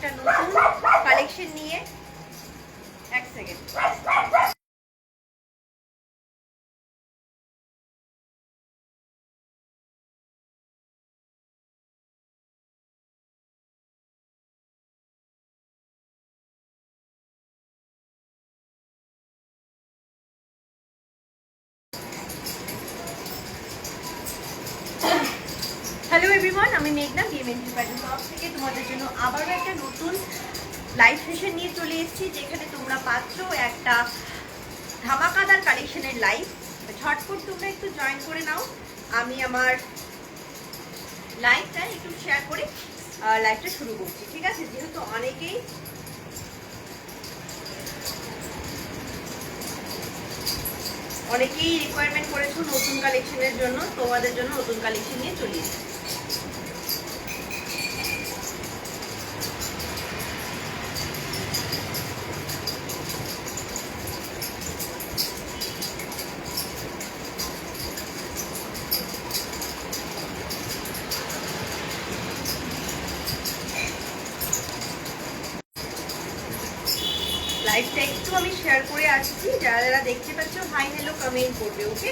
একটা নতুন কালেকশন নিয়ে। এক সেকেন্ড। হ্যালো এভরিওয়ান, আমি মেঘনা বিএমএনটি প্যাটার্ন শপ থেকে তোমাদের জন্য আবারও একটা নতুন লাইভ সেশন নিয়ে চলে এসেছি, যেখানে তোমরা পাচ্ছ একটা ধামাকাদার কালেকশনের লাইভ। ঝটপট তোমরা একটু জয়েন করে নাও। আমি আমার লাইভটা একটু শেয়ার করে লাইভটা শুরু করছি, ঠিক আছে? যেহেতু অনেকেই রিকোয়ারমেন্ট করেছো নতুন কালেকশনের জন্য, তোমাদের জন্য নতুন কালেকশন নিয়ে চলে এসেছি। লাইভটা একটু আমি শেয়ার করে আসছি। যারা যারা দেখতে পাচ্ছ হাই হ্যালো কমেন্ট করবে, ওকে?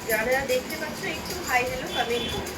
যারা যারা দেখতে পাচ্ছ একটু হাই হ্যালো কমেন্ট করবে।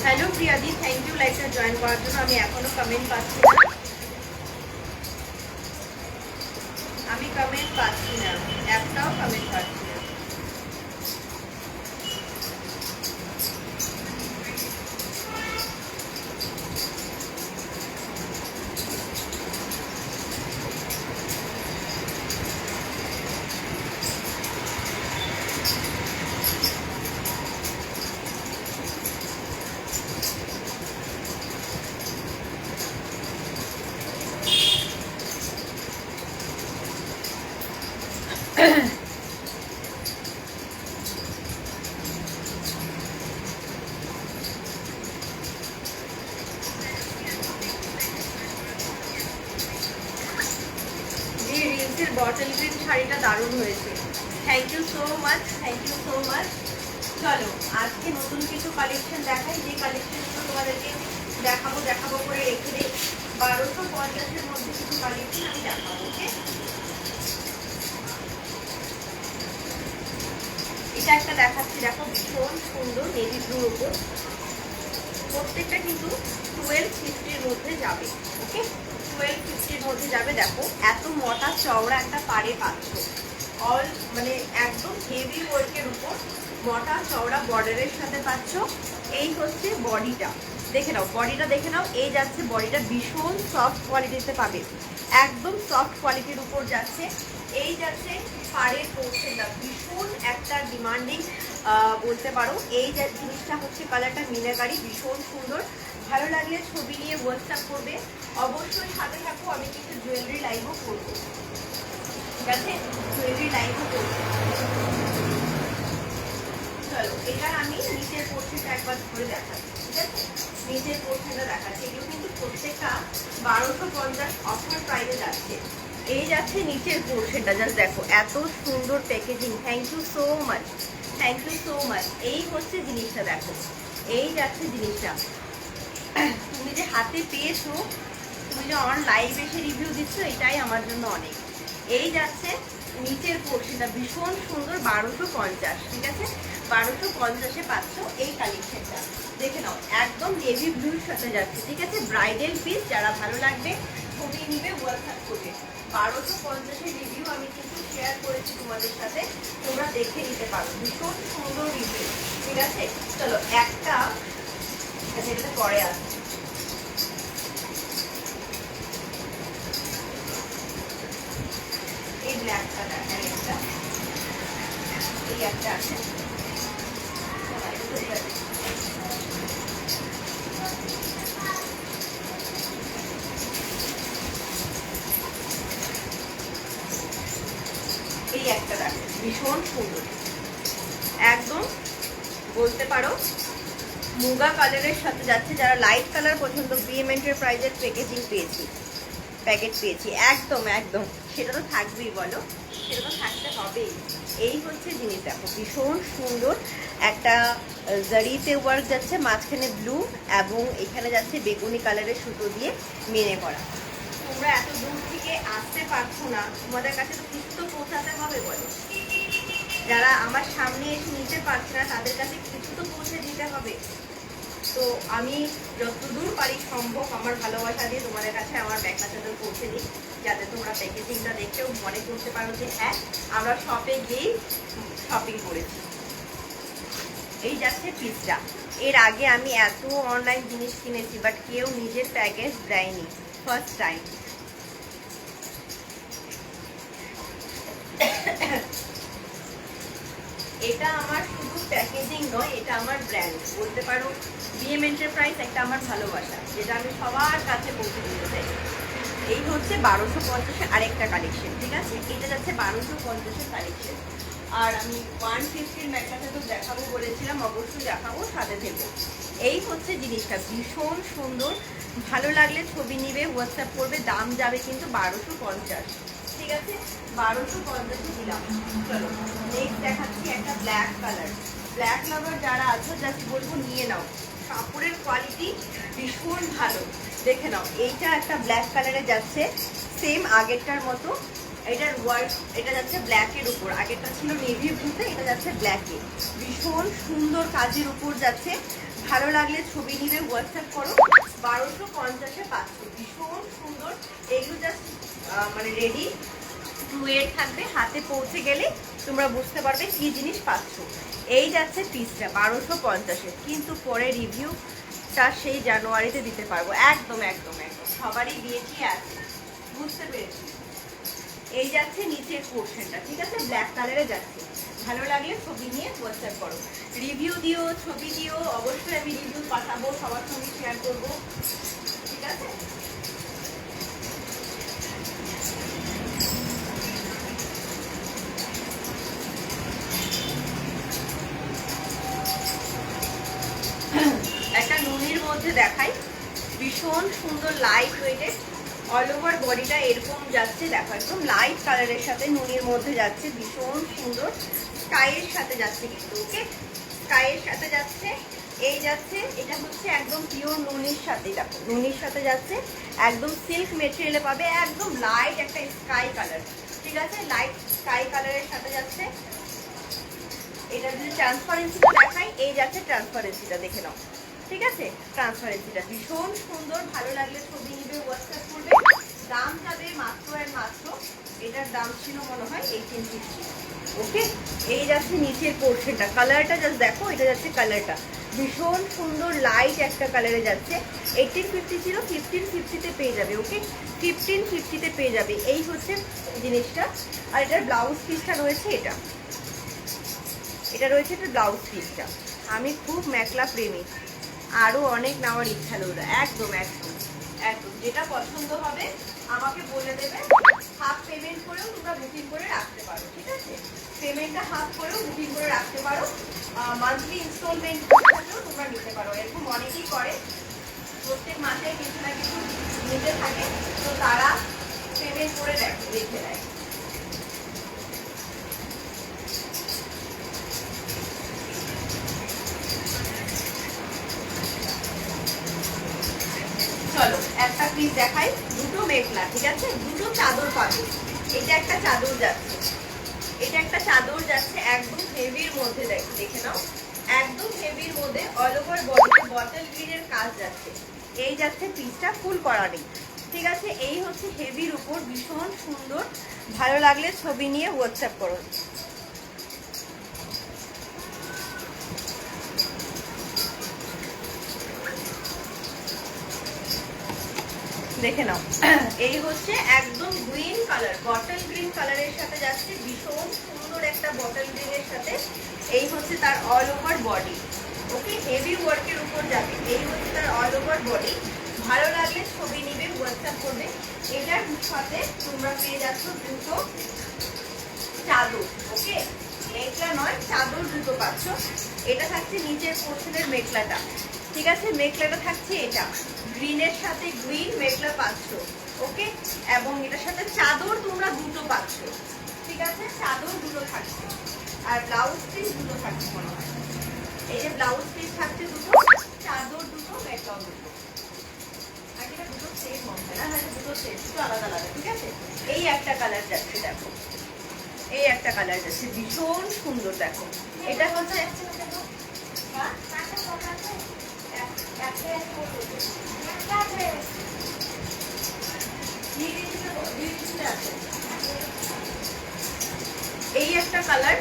হ্যালো প্রিয়াদি, থ্যাংক ইউ লাইভটা জয়েন করার জন্য। আমি এখনো কমেন্ট পাচ্ছি না, একটাও কমেন্ট পাচ্ছি না। বটল গ্রিন শাড়িটা দারুণ হয়েছে, thank you so much, thank you so much. চলো আজকে নতুন কিছু কালেকশন দেখাই, যে কালেকশনগুলো তোমাদেরকে দেখাবো করে রেখে দিই। 1250-এর মধ্যে কিছু কালেকশন আমি দেখাবো, ওকে? এটা একটা দেখাচ্ছি, দেখো ভীষণ সুন্দর নেভি ব্লুর উপর। প্রত্যেকটা কিন্তু 1250-এর মধ্যে যাবে, ওকে? 1250-এর মধ্যে যাবে। দেখো এত মোটা চওড়া একটা পাড়ে পাচ্ছ, অল মানে একদম হেভি ওয়ার্কের উপর মোটা চওড়া বর্ডারের সাথে পাচ্ছ। এই হচ্ছে বডিটা, দেখে নাও বডিটা, দেখে নাও। এই যাচ্ছে বডিটা ভীষণ সফট কোয়ালিটিতে পাবে, একদম সফট কোয়ালিটির উপর যাচ্ছে। এই যাচ্ছে পাড়ের পোর্শনটা, ভীষণ একটা ডিমান্ডিং বলতে পারো। এই যে জিনিসটা হচ্ছে কালারটা মিনাকারি, ভীষণ সুন্দর। ভালো লাগলে ছবি নিয়ে হোয়াটসঅ্যাপ করবে। অবশ্যই সাথে থাকো, আমি কিন্তু জুয়েলারি লাইভও করবো, ঠিক আছে? জুয়েলারি লাইভও করবো। চলো এবার আমি নিচের পোর্শনটা একবার ধরে দেখাচ্ছি, ঠিক আছে? নিচের পোর্শনটা দেখাচ্ছি। এগুলো কিন্তু প্রত্যেকটা 1250 অফার প্রাইসে যাচ্ছে। এই যাচ্ছে নিচের পোর্শনটা, জাস্ট দেখো এত সুন্দর packaging. Thank you so much, thank you so much. এই হচ্ছে জিনিসটা, দেখো এই যাচ্ছে জিনিসটা। তুমি যে হাতে পেয়েছো, তুমি যে আমার লাইভ এসে রিভিউ দিচ্ছ, এটাই আমার জন্য অনেক। এই যাচ্ছে নিচের পোর্শনটা, ভীষণ সুন্দর, 1250, ঠিক আছে? 1250-এ পাচ্ছ এই কালেকশনটা। দেখে নাও একদম নেভি ব্লুর সাথে যাচ্ছে, ঠিক আছে? ব্রাইডাল পিস, যারা ভালো লাগবে ছবি নিবে, হোয়াটসঅ্যাপ করবে। 1250-এর রিভিউ আমি কিন্তু শেয়ার করেছি তোমাদের সাথে, তোমরা দেখে নিতে পারো। ভীষণ সুন্দর রিভিউ, ঠিক আছে? চলো একটা যেটা পরে আসছে, এই ব্ল্যাকটা দেখার একটা, এই একটা আছে। এই একটা দেখো, ভীষণ সুন্দর, একদম বলতে পারো মুগা কালারের সাথে যাচ্ছে। যারা লাইট কালার পছন্দ, বিএম এন্টারপ্রাইজের প্যাকেজিং পেয়েছি, প্যাকেট পেয়েছি, একদম একদম। সেটা তো থাকবেই, বলো, সেটা তো থাকতে হবেই। এই হচ্ছে জিনিস, দেখো ভীষণ সুন্দর একটা জারিতে ওয়ার্ক যাচ্ছে, মাঝখানে ব্লু এবং এখানে যাচ্ছে বেগুনি কালারের সুতো দিয়ে মেনে করা। তোমরা এত দূর থেকে আসতে পারছো না, তোমাদের কাছে তো কিছু তো পৌঁছাতে হবে, বলো। যারা আমার সামনে এসে নিতে পারছে না, তাদের কাছে কিছু তো পৌঁছে দিতে হবে। তো আমি যতদূর পারি সম্ভব আমার ভালোবাসা দিয়ে তোমাদের কাছে আমার ব্যাগটা পৌঁছে দিই, যাতে তোমরা প্যাকেজিংটা দেখেও মনে করতে পারো যে হ্যাঁ আমরা শপে গিয়েই শপিং করেছি। এই যাচ্ছে পিসটা। এর আগে আমি এত অনলাইন জিনিস কিনেছি, বাট কেউ নিজের প্যাকেজ দেয়নি, ফার্স্ট টাইম। এটা আমার শুধু প্যাকেজিং নয়, এটা আমার ব্র্যান্ড বলতে পারো। বিএম এন্টারপ্রাইজ একটা আমার ভালোবাসা, যেটা আমি সবার কাছে পৌঁছে দিতে চাই। এই হচ্ছে 1250-এর আরেকটা কালেকশন, ঠিক আছে? এটা যাচ্ছে 1250-এর কালেকশন। আর আমি 150-র ম্যাকটাতে তো দেখাবো বলেছিলাম, অবশ্যই দেখাবো, সাথে থেকো। এই হচ্ছে জিনিসটা, ভীষণ সুন্দর। ভালো লাগলে ছবি নিবে, হোয়াটসঅ্যাপ করবে। দাম যাবে কিন্তু 1250, ঠিক আছে? 1250 দিলাম। চলো নেক্সট দেখাচ্ছি একটা ব্ল্যাক কালার। ব্ল্যাক লাভার যারা আছো, জাস্ট বলবো নিয়ে নাও, কাপড়ের কোয়ালিটি ভীষণ ভালো। দেখে নাও, এইটা একটা ব্ল্যাক কালারে যাচ্ছে, সেম আগেরটার মতো। এটার ওয়ার্ক, এটা যাচ্ছে ব্ল্যাকের উপর, আগেরটা ছিল নেভি ব্লুতে, এটা যাচ্ছে ব্ল্যাকে। ভীষণ সুন্দর কাজের উপর যাচ্ছে। ভালো লাগলে ছবি নিবে, হোয়াটসঅ্যাপ করো। 1250-এ পাচ্ছ, ভীষণ সুন্দর। এগুলো জাস্ট মানে রেডি টু ওয়ের থাকবে, হাতে পৌঁছে গেলে তোমরা বুঝতে পারবে কি জিনিস পাচ্ছ। এই যাচ্ছে পিসটা 1250-এ, কিন্তু পরে রিভিউটা সেই জানুয়ারিতে দিতে পারবো। একদম একদম একদম সবারই দিয়েছি, আছে, বুঝতে পেরেছি। এই যাচ্ছে নিচের পোর্শনটা, ঠিক আছে? ব্ল্যাক কালারে যাচ্ছে। ভালো লাগলে ছবি নিয়ে হোয়াটসঅ্যাপ করো, রিভিউ দিও, ছবি দিও। অবশ্যই আমি রিভিউ পাঠাবো, সবার সঙ্গে শেয়ার করবো, ঠিক আছে? একটা নুনির মধ্যে দেখাই, ভীষণ সুন্দর লাইট ওয়েটেড, অল ওভার বডিটা এরকম যাচ্ছে। দেখো একদম লাইট কালারের সাথে নুনির মধ্যে যাচ্ছে, ভীষণ সুন্দর। স্কাইয়ের সাথে যাচ্ছে কিন্তু, ওকে, স্কাইয়ের সাথে যাচ্ছে। এই যাচ্ছে, এটা হচ্ছে একদম পিওর নুনির সাথে, দেখো নুনির সাথে যাচ্ছে, একদম সিল্ক মেটেরিয়ালে পাবে, একদম লাইট একটা স্কাই কালার, ঠিক আছে? লাইট স্কাই কালারের সাথে যাচ্ছে। এটা যদি ট্রান্সপারেন্সিটা দেখাই, এই যাচ্ছে ট্রান্সপারেন্সিটা, দেখে নাও, ঠিক আছে? ট্রান্সপারেন্সিটা ভীষণ সুন্দর। ভালো লাগলে ছবি নিবে, হোয়াটসঅ্যাপ করবে। দাম যাবে মাত্র আর মাত্র, এটার দাম ছিল মনে হয় 1850, ওকে? এই যাচ্ছে নিচের পোর্শনটা, কালারটা জাস্ট দেখো, এটা যাচ্ছে কালারটা, ভীষণ সুন্দর লাইট একটা কালারে যাচ্ছে। 1850 ছিল, 1550-তে পেয়ে যাবে। ওকে, 1550-তে পেয়ে যাবে। এই হচ্ছে জিনিসটা। আর এটার ব্লাউজ পিসটা রয়েছে, এটা রয়েছে এটা ব্লাউজ পিসটা। আমি খুব মেখলা প্রেমী, আরও অনেক নেওয়ার ইচ্ছা রইল। একদম একদম একদম যেটা পছন্দ হবে আমাকে বলে দেবে। হাফ পেমেন্ট করেও তোমরা বুকিং করে রাখতে পারো, ঠিক আছে? পেমেন্টটা হাফ করেও বুকিং করে রাখতে পারো, মান্থলি ইনস্টলমেন্ট থাকলেও তোমরা নিতে পারো। এরকম অনেকেই করে, প্রত্যেক মাসে কিছু না কিছু নিতে থাকে, তো তারা পেমেন্ট করে রেখে দেয়। চলো একটা পিস দেখাই, দুটো মেখলা, ঠিক আছে? দুটো চাদর পাবে। এটা একটা চাদর যাচ্ছে, এটা একটা চাদর যাচ্ছে একদম হেভির মধ্যে। দেখে নাও, একদম হেভির মধ্যে অল ওভার বডিতে বটল গ্রিনের কাজ যাচ্ছে। এই যাচ্ছে পিসটা, ফুল করা নেই, ঠিক আছে? এই হচ্ছে হেভির উপর, ভীষণ সুন্দর। ভালো লাগলে ছবি নিয়ে হোয়াটসঅ্যাপ করো। দেখে নাও, এই হচ্ছে একদম গ্রিন কালার, বটল গ্রিন কালারের সাথে যাচ্ছে, ভীষণ সুন্দর একটা বটল গ্রিনের সাথে। এই হচ্ছে তার অল ওভার বডি। ওকে, হেভি ওয়ার্কের উপর যাবে। এই হচ্ছে তার অল ওভার বডি। ভালো লাগলে ছবি নিবে, হোয়াটসঅ্যাপ করবে। এটার সাথে তোমরা পেয়ে যাচ্ছ দুটো চাদর। ওকে, মেখলা নয়, চাদর দুটো পাচ্ছ। এটা থাকছে নিচের পোর্শনের মেখলাটা, ঠিক আছে? মেখলাটা থাকছে এটা গ্রিনের সাথে, গ্রিন মেখলা পাচ্ছ। ওকে, এবং এটার সাথে চাদর তোমরা দুটো পাচ্ছ, ঠিক আছে? চাদর দুটো থাকছে, আর ব্লাউজ পিস দুটো থাকছে মনে হয়। এই যে ব্লাউজ পিস থাকছে দুটো, চাদর দুটো, মেখলাও দুটো। আর এটা দুটো সেম মনে হয় না? হ্যাঁ, দুটো সেম, দুটো আলাদা আলাদা, ঠিক আছে? এই একটা কালার যাচ্ছে, দেখো এই একটা কালার যাচ্ছে, ভীষণ সুন্দর। দেখো এটা হচ্ছে এই একটা কালার,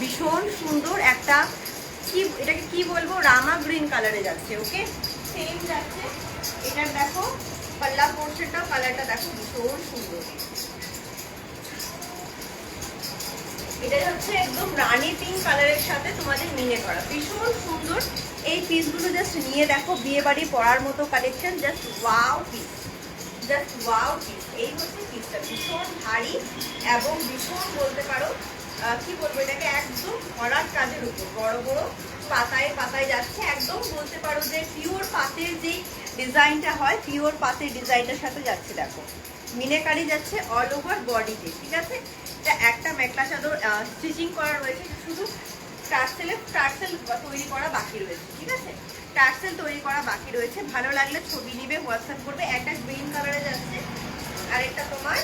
ভীষণ সুন্দর একটা, কি এটাকে কি বলবো, রামা গ্রিন কালারে যাচ্ছে। ওকে, সেম যাচ্ছে। এটার দেখো পাল্লা পোর্শনটা, কালারটা দেখো ভীষণ সুন্দর। এটা হচ্ছে একদম রানী পিঙ্ক কালারের সাথে তোমাদের মিলে করা, ভীষণ সুন্দর। এই পিসগুলো জাস্ট নিয়ে দেখো, বিয়ে বাড়ি পরার মতো collection, just wow piece, just wow piece. এই হচ্ছে পিসটা, ভীষণ ভারী এবং ভীষণ বলতে পারো কি বলবো, এটাকে একদম ভরার কাজের উপর, বড় বড় পাতায় পাতায় যাচ্ছে। একদম বলতে পারো যে পিওর পাতের যে ডিজাইনটা হয়, পিওর পাতের ডিজাইনটার সাথে যাচ্ছে। দেখো মিনেকারি যাচ্ছে অল ওভার বডিতে, ঠিক আছে? এটা একটা মেখলা চাদর স্টিচিং করা রয়েছে, শুধু টার্সেল তৈরি করা বাকি রয়েছে, ঠিক আছে? টার্সেল তৈরি করা বাকি রয়েছে। ভালো লাগলে ছবি নিবে, হোয়াটসঅ্যাপ করবে। একটা গ্রিন কালারে যাচ্ছে, আর একটা তোমার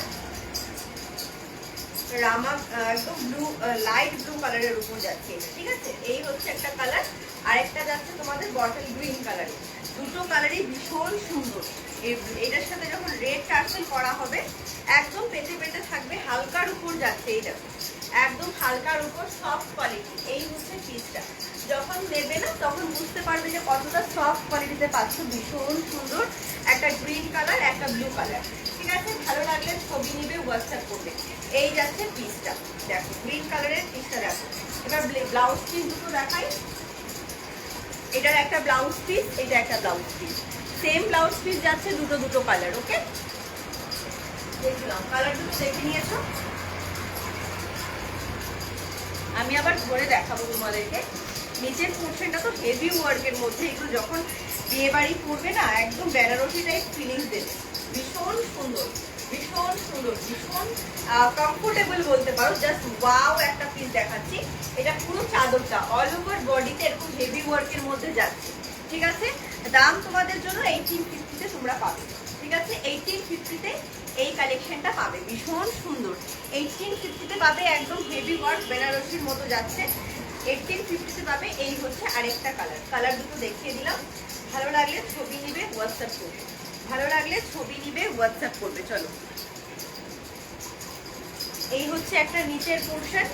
রামা একদম ব্লু, লাইট ব্লু কালারের উপর যাচ্ছে, ঠিক আছে? এই হচ্ছে একটা কালার, আর একটা যাচ্ছে তোমাদের বটল গ্রিন কালারে। দুটো কালারই ভীষণ সুন্দর। এটার সাথে যখন রেড টার্সেল করা হবে, একদম পেটে পেটে থাকবে, হালকার উপর যাচ্ছে। এইটা একদম হালকার উপর, সফট কোয়ালিটি। এই হচ্ছে পিসটা, যখন নেবে না তখন বুঝতে পারবে যে কতটা সফট কোয়ালিটিতে পাচ্ছ। ভীষণ সুন্দর একটা গ্রিন কালার, একটা ব্লু কালার, ঠিক আছে? ভালো লাগলে ছবি নিবে, হোয়াটসঅ্যাপ করবে। এই যাচ্ছে পিসটা, দেখো গ্রিন কালারের পিসটা দেখো। এবার ব্লাউজ পিস দুটো দেখাই। এটার একটা ব্লাউজ পিস, এটা একটা blouse piece, same blouse piece যাচ্ছে, দুটো দুটো কালার। ওকে, দেখলাম কালার দুটো দেখে নিয়েছো। আমি আবার ধরে দেখাবো তোমাদেরকে। নিচের পোর্শনটা তো হেভি ওয়ার্কের মধ্যে, এগুলো যখন বিয়ে বাড়ি করবে না, একদম বেনারসি টাইপ ফিলিংস দেবে। ভীষণ সুন্দর, ভীষণ সুন্দর, ভীষণ কমফোর্টেবল বলতে পারো। জাস্ট ওয়াও একটা পিস দেখাচ্ছি। এটা পুরো চাদরটা অল ওভার বডিতে এরকম হেভি ওয়ার্কের মধ্যে যাচ্ছে, ঠিক আছে? দাম তোমাদের জন্য 1850-তে তোমরা পাবে, ঠিক আছে? 1850-তে এই কালেকশনটা পাবে, ভীষণ সুন্দর। 1850-তে পাবে, একদম হেভি ওয়ার্ক বেনারসির মতো যাচ্ছে। 1850-তে পাবে। এই হচ্ছে আরেকটা কালার, কালার দুটো দেখিয়ে দিলাম। ভালো লাগলে ছবি নিবে, হোয়াটসঅ্যাপ করবে। ভালো লাগলে ছবি নিবে, হোয়াটসঅ্যাপ করবে। চলো, এই হচ্ছে একটা নিচের পোর্শন,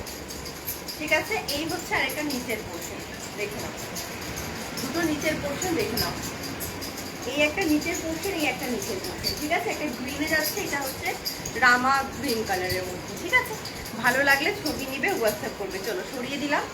ঠিক আছে? এই হচ্ছে আরেকটা নিচের পোর্শন, দেখে নাও। দুটো নিচের পোর্শন দেখে নাও, এই একটা নিচের পোর্শন, এই একটা নিচের পোর্শন, ঠিক আছে। একটা গ্রিনে যাচ্ছে, এটা হচ্ছে রামা গ্রিন কালারের মধ্যে, ঠিক আছে। ভালো লাগলে ছবি নিবে, হোয়াটসঅ্যাপ করবে। চলো সরিয়ে দিলাম।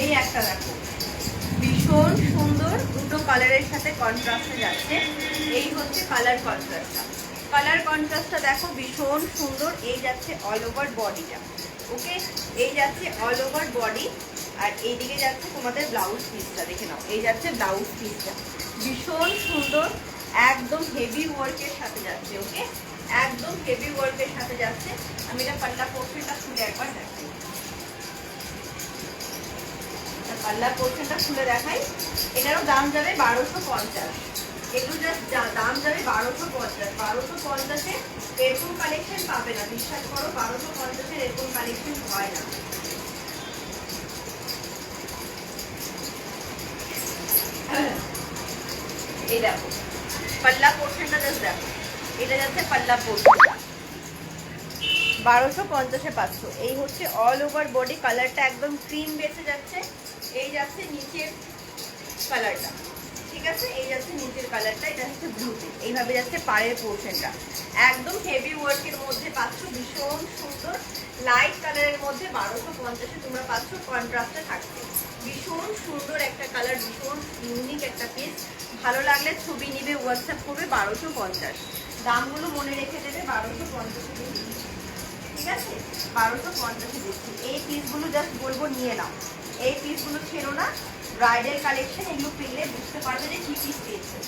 এই একটা দেখো, ভীষণ সুন্দর, দুটো কালারের সাথে কন্ট্রাস্টে যাচ্ছে। এই হচ্ছে কালার কন্ট্রাস্টটা, কালার কন্ট্রাস্টটা দেখো ভীষণ সুন্দর। এই যাচ্ছে অল ওভার বডিটা, ওকে, এই যাচ্ছে অল ওভার বডি। আর এইদিকে যাচ্ছে তোমাদের ব্লাউজ পিসটা, দেখে নাও, এই যাচ্ছে ব্লাউজ পিসটা, ভীষণ সুন্দর, একদম হেভি ওয়ার্কের সাথে যাচ্ছে, ওকে, একদম হেভি ওয়ার্কের সাথে যাচ্ছে। আমি এটা পাল্লা পোর্শনটা খুলে একবার দেখাই, পাল্লা পোর্শনটা খুলে দেখাই। এটারও দাম যাবে 1250, এগুলো দাম যাবে 1250। 1250-এ এরকম কালেকশন পাবে না, বিশ্বাস করো, 1250-এর এরকম কালেকশন হয় না। এই দেখো পাল্লা পোর্শনটা, জাস্ট দেখো, এটা যাচ্ছে পাল্লা পোর্শনটা, 1250-এ 500। এই হচ্ছে অল ওভার বডি, কালারটা একদম ক্রিম বেসে যাচ্ছে। এই যাচ্ছে নিচের কালারটা, ঠিক আছে, এই যাচ্ছে নিচের কালারটা, এটা হচ্ছে ব্লুতে। এইভাবে যাচ্ছে পাড়ের পোর্শনটা, একদম হেভি ওয়ার্কের মধ্যে পাচ্ছ, ভীষণ সুন্দর লাইট কালারের মধ্যে 1250-এ তোমরা পাচ্ছ, কন্ট্রাস্টে থাকছে। ভীষণ সুন্দর একটা কালার, ভীষণ ইউনিক একটা পিস। ভালো লাগলে ছবি নিবে, হোয়াটসঅ্যাপ করবে। 1250 দামগুলো মনে রেখে দেবে, 1250-এ, ঠিক আছে, 1250-এ দিচ্ছি। এই পিসগুলো জাস্ট বলবো নিয়ে নাও, এই পিসগুলো ছিল না, ব্রাইডাল কালেকশন, এগুলো পেলে বুঝতে পারবে যে কি পিস পেয়েছে।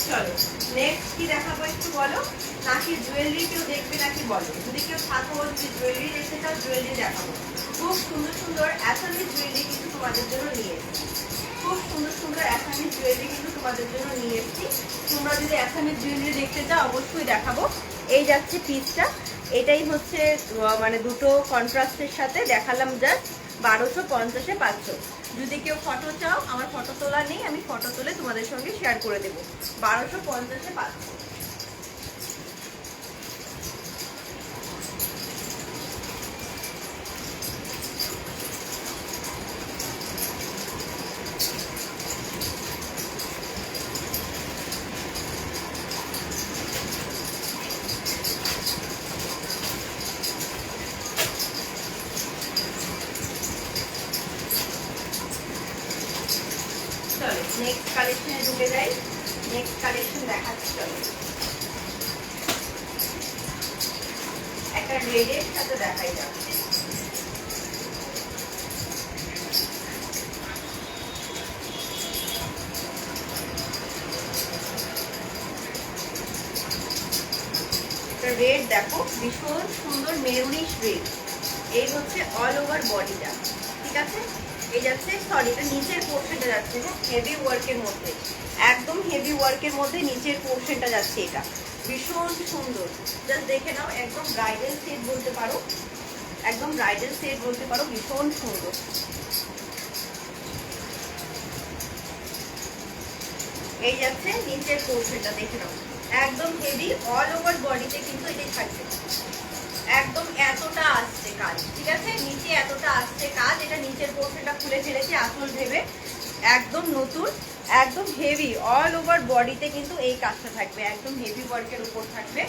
চলো নেক্সট কি দেখাবো একটু বলো, নাকি জুয়েলারি কেউ দেখবে নাকি বলো, যদি কেউ থাকো যদি জুয়েলারি দেখতে চাও জুয়েলারি দেখাবো। খুব সুন্দর সুন্দর অ্যাসামিজ জুয়েলারি কিন্তু তোমাদের জন্য নিয়ে এসেছি, খুব সুন্দর সুন্দর অ্যাসামিজ জুয়েলারি কিন্তু তোমাদের জন্য নিয়ে এসেছি। তোমরা যদি অ্যাসামিজ জুয়েলারি দেখতে চাও অবশ্যই দেখাবো। এই যাচ্ছে পিসটা, এটাই হচ্ছে মানে দুটো কন্ট্রাস্টের সাথে দেখালাম, জাস্ট 1250-এ 500। যদি কেউ ফটো চাও, আমার ফটো তোলা নেই, আমি ফটো তুলে তোমাদের সঙ্গে শেয়ার করে দেবো। 1250-এ 500। চলো নেক্সট কালেকশনে ঢুকে যাই, নেক্সট কালেকশন দেখাচ্ছি। চলো একটা রেডের সাথে দেখাই যাবে, রেড দেখো, ভীষণ সুন্দর মেরুনিশ রেড। এই হচ্ছে অল ওভার বডিটা, ঠিক আছে। এই যাচ্ছে, সরি এটা নিচের পোর্শনটা যাচ্ছে, হ্যাঁ, হেভি ওয়ার্কের মধ্যে, একদম হেভি ওয়ার্কের মধ্যে নিচের পোর্শনটা যাচ্ছে। এটা ভীষণ সুন্দর, জাস্ট দেখে নাও, একদম ব্রাইডাল সেট বলতে পারো, একদম ব্রাইডাল সেট বলতে পারো, ভীষণ সুন্দর। এই যাচ্ছে নিচের পোর্শনটা, দেখে নাও, একদম হেভি অল ওভার বডিতে কিন্তু এটাই থাকবে, একদম এতটা আসছে কাজ, ঠিক আছে, নিচে এতটা আসছে কাজ। এটা নিচের পোর্শনটা খুলে ফেলেছি আসল ভেবে, একদম নতুন, একদম হেভি অল ওভার বডিতে কিন্তু এই কাজটা থাকবে, একদম হেভি ওয়ার্কের উপর থাকবে।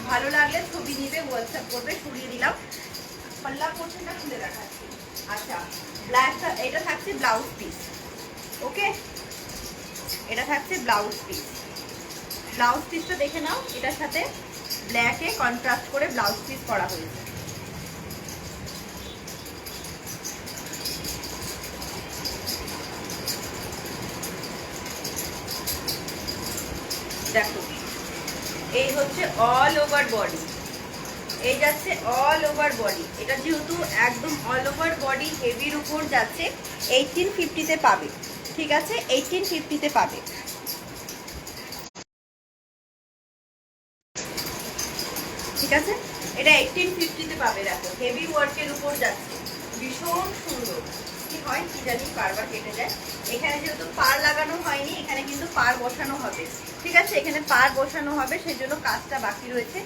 ভালো লাগলে ছবি নিবে, হোয়াটসঅ্যাপ করবে। সরিয়ে দিলাম, পাল্লা পোর্শনটা খুলে দেখাচ্ছি। আচ্ছা, ব্ল্যাকটা, এটা থাকছে ব্লাউজ পিস, ওকে, এটা থাকছে ব্লাউজ পিস, ব্লাউজ পিসটা দেখে নাও, এটার সাথে ব্ল্যাকে কন্ট্রাস্ট করে ব্লাউজ পিস করা হয়েছে। দেখো এই হচ্ছে অল ওভার বডি, এই যাচ্ছে অল ওভার বডি। এটা যেহেতু একদম অল ওভার বডি হেভির উপর যাচ্ছে, 1850-তে পাবে। ঠিক আছে, 1850-তে পাবে। ঠিক আছে, এটা 1850-তে পাবে। দেখো হেভি ওয়ার্কের উপর যাচ্ছে, ভীষণ সুন্দর। কি হয় কি জানি, বারবার কেটে যায়। এখানে যেহেতু পার লাগানো হয়নি, এখানে কিন্তু পার বসানো হবে। ঠিক আছে, এখানে পার বসানো হবে, সেই জন্য কাজটা বাকি রয়েছে।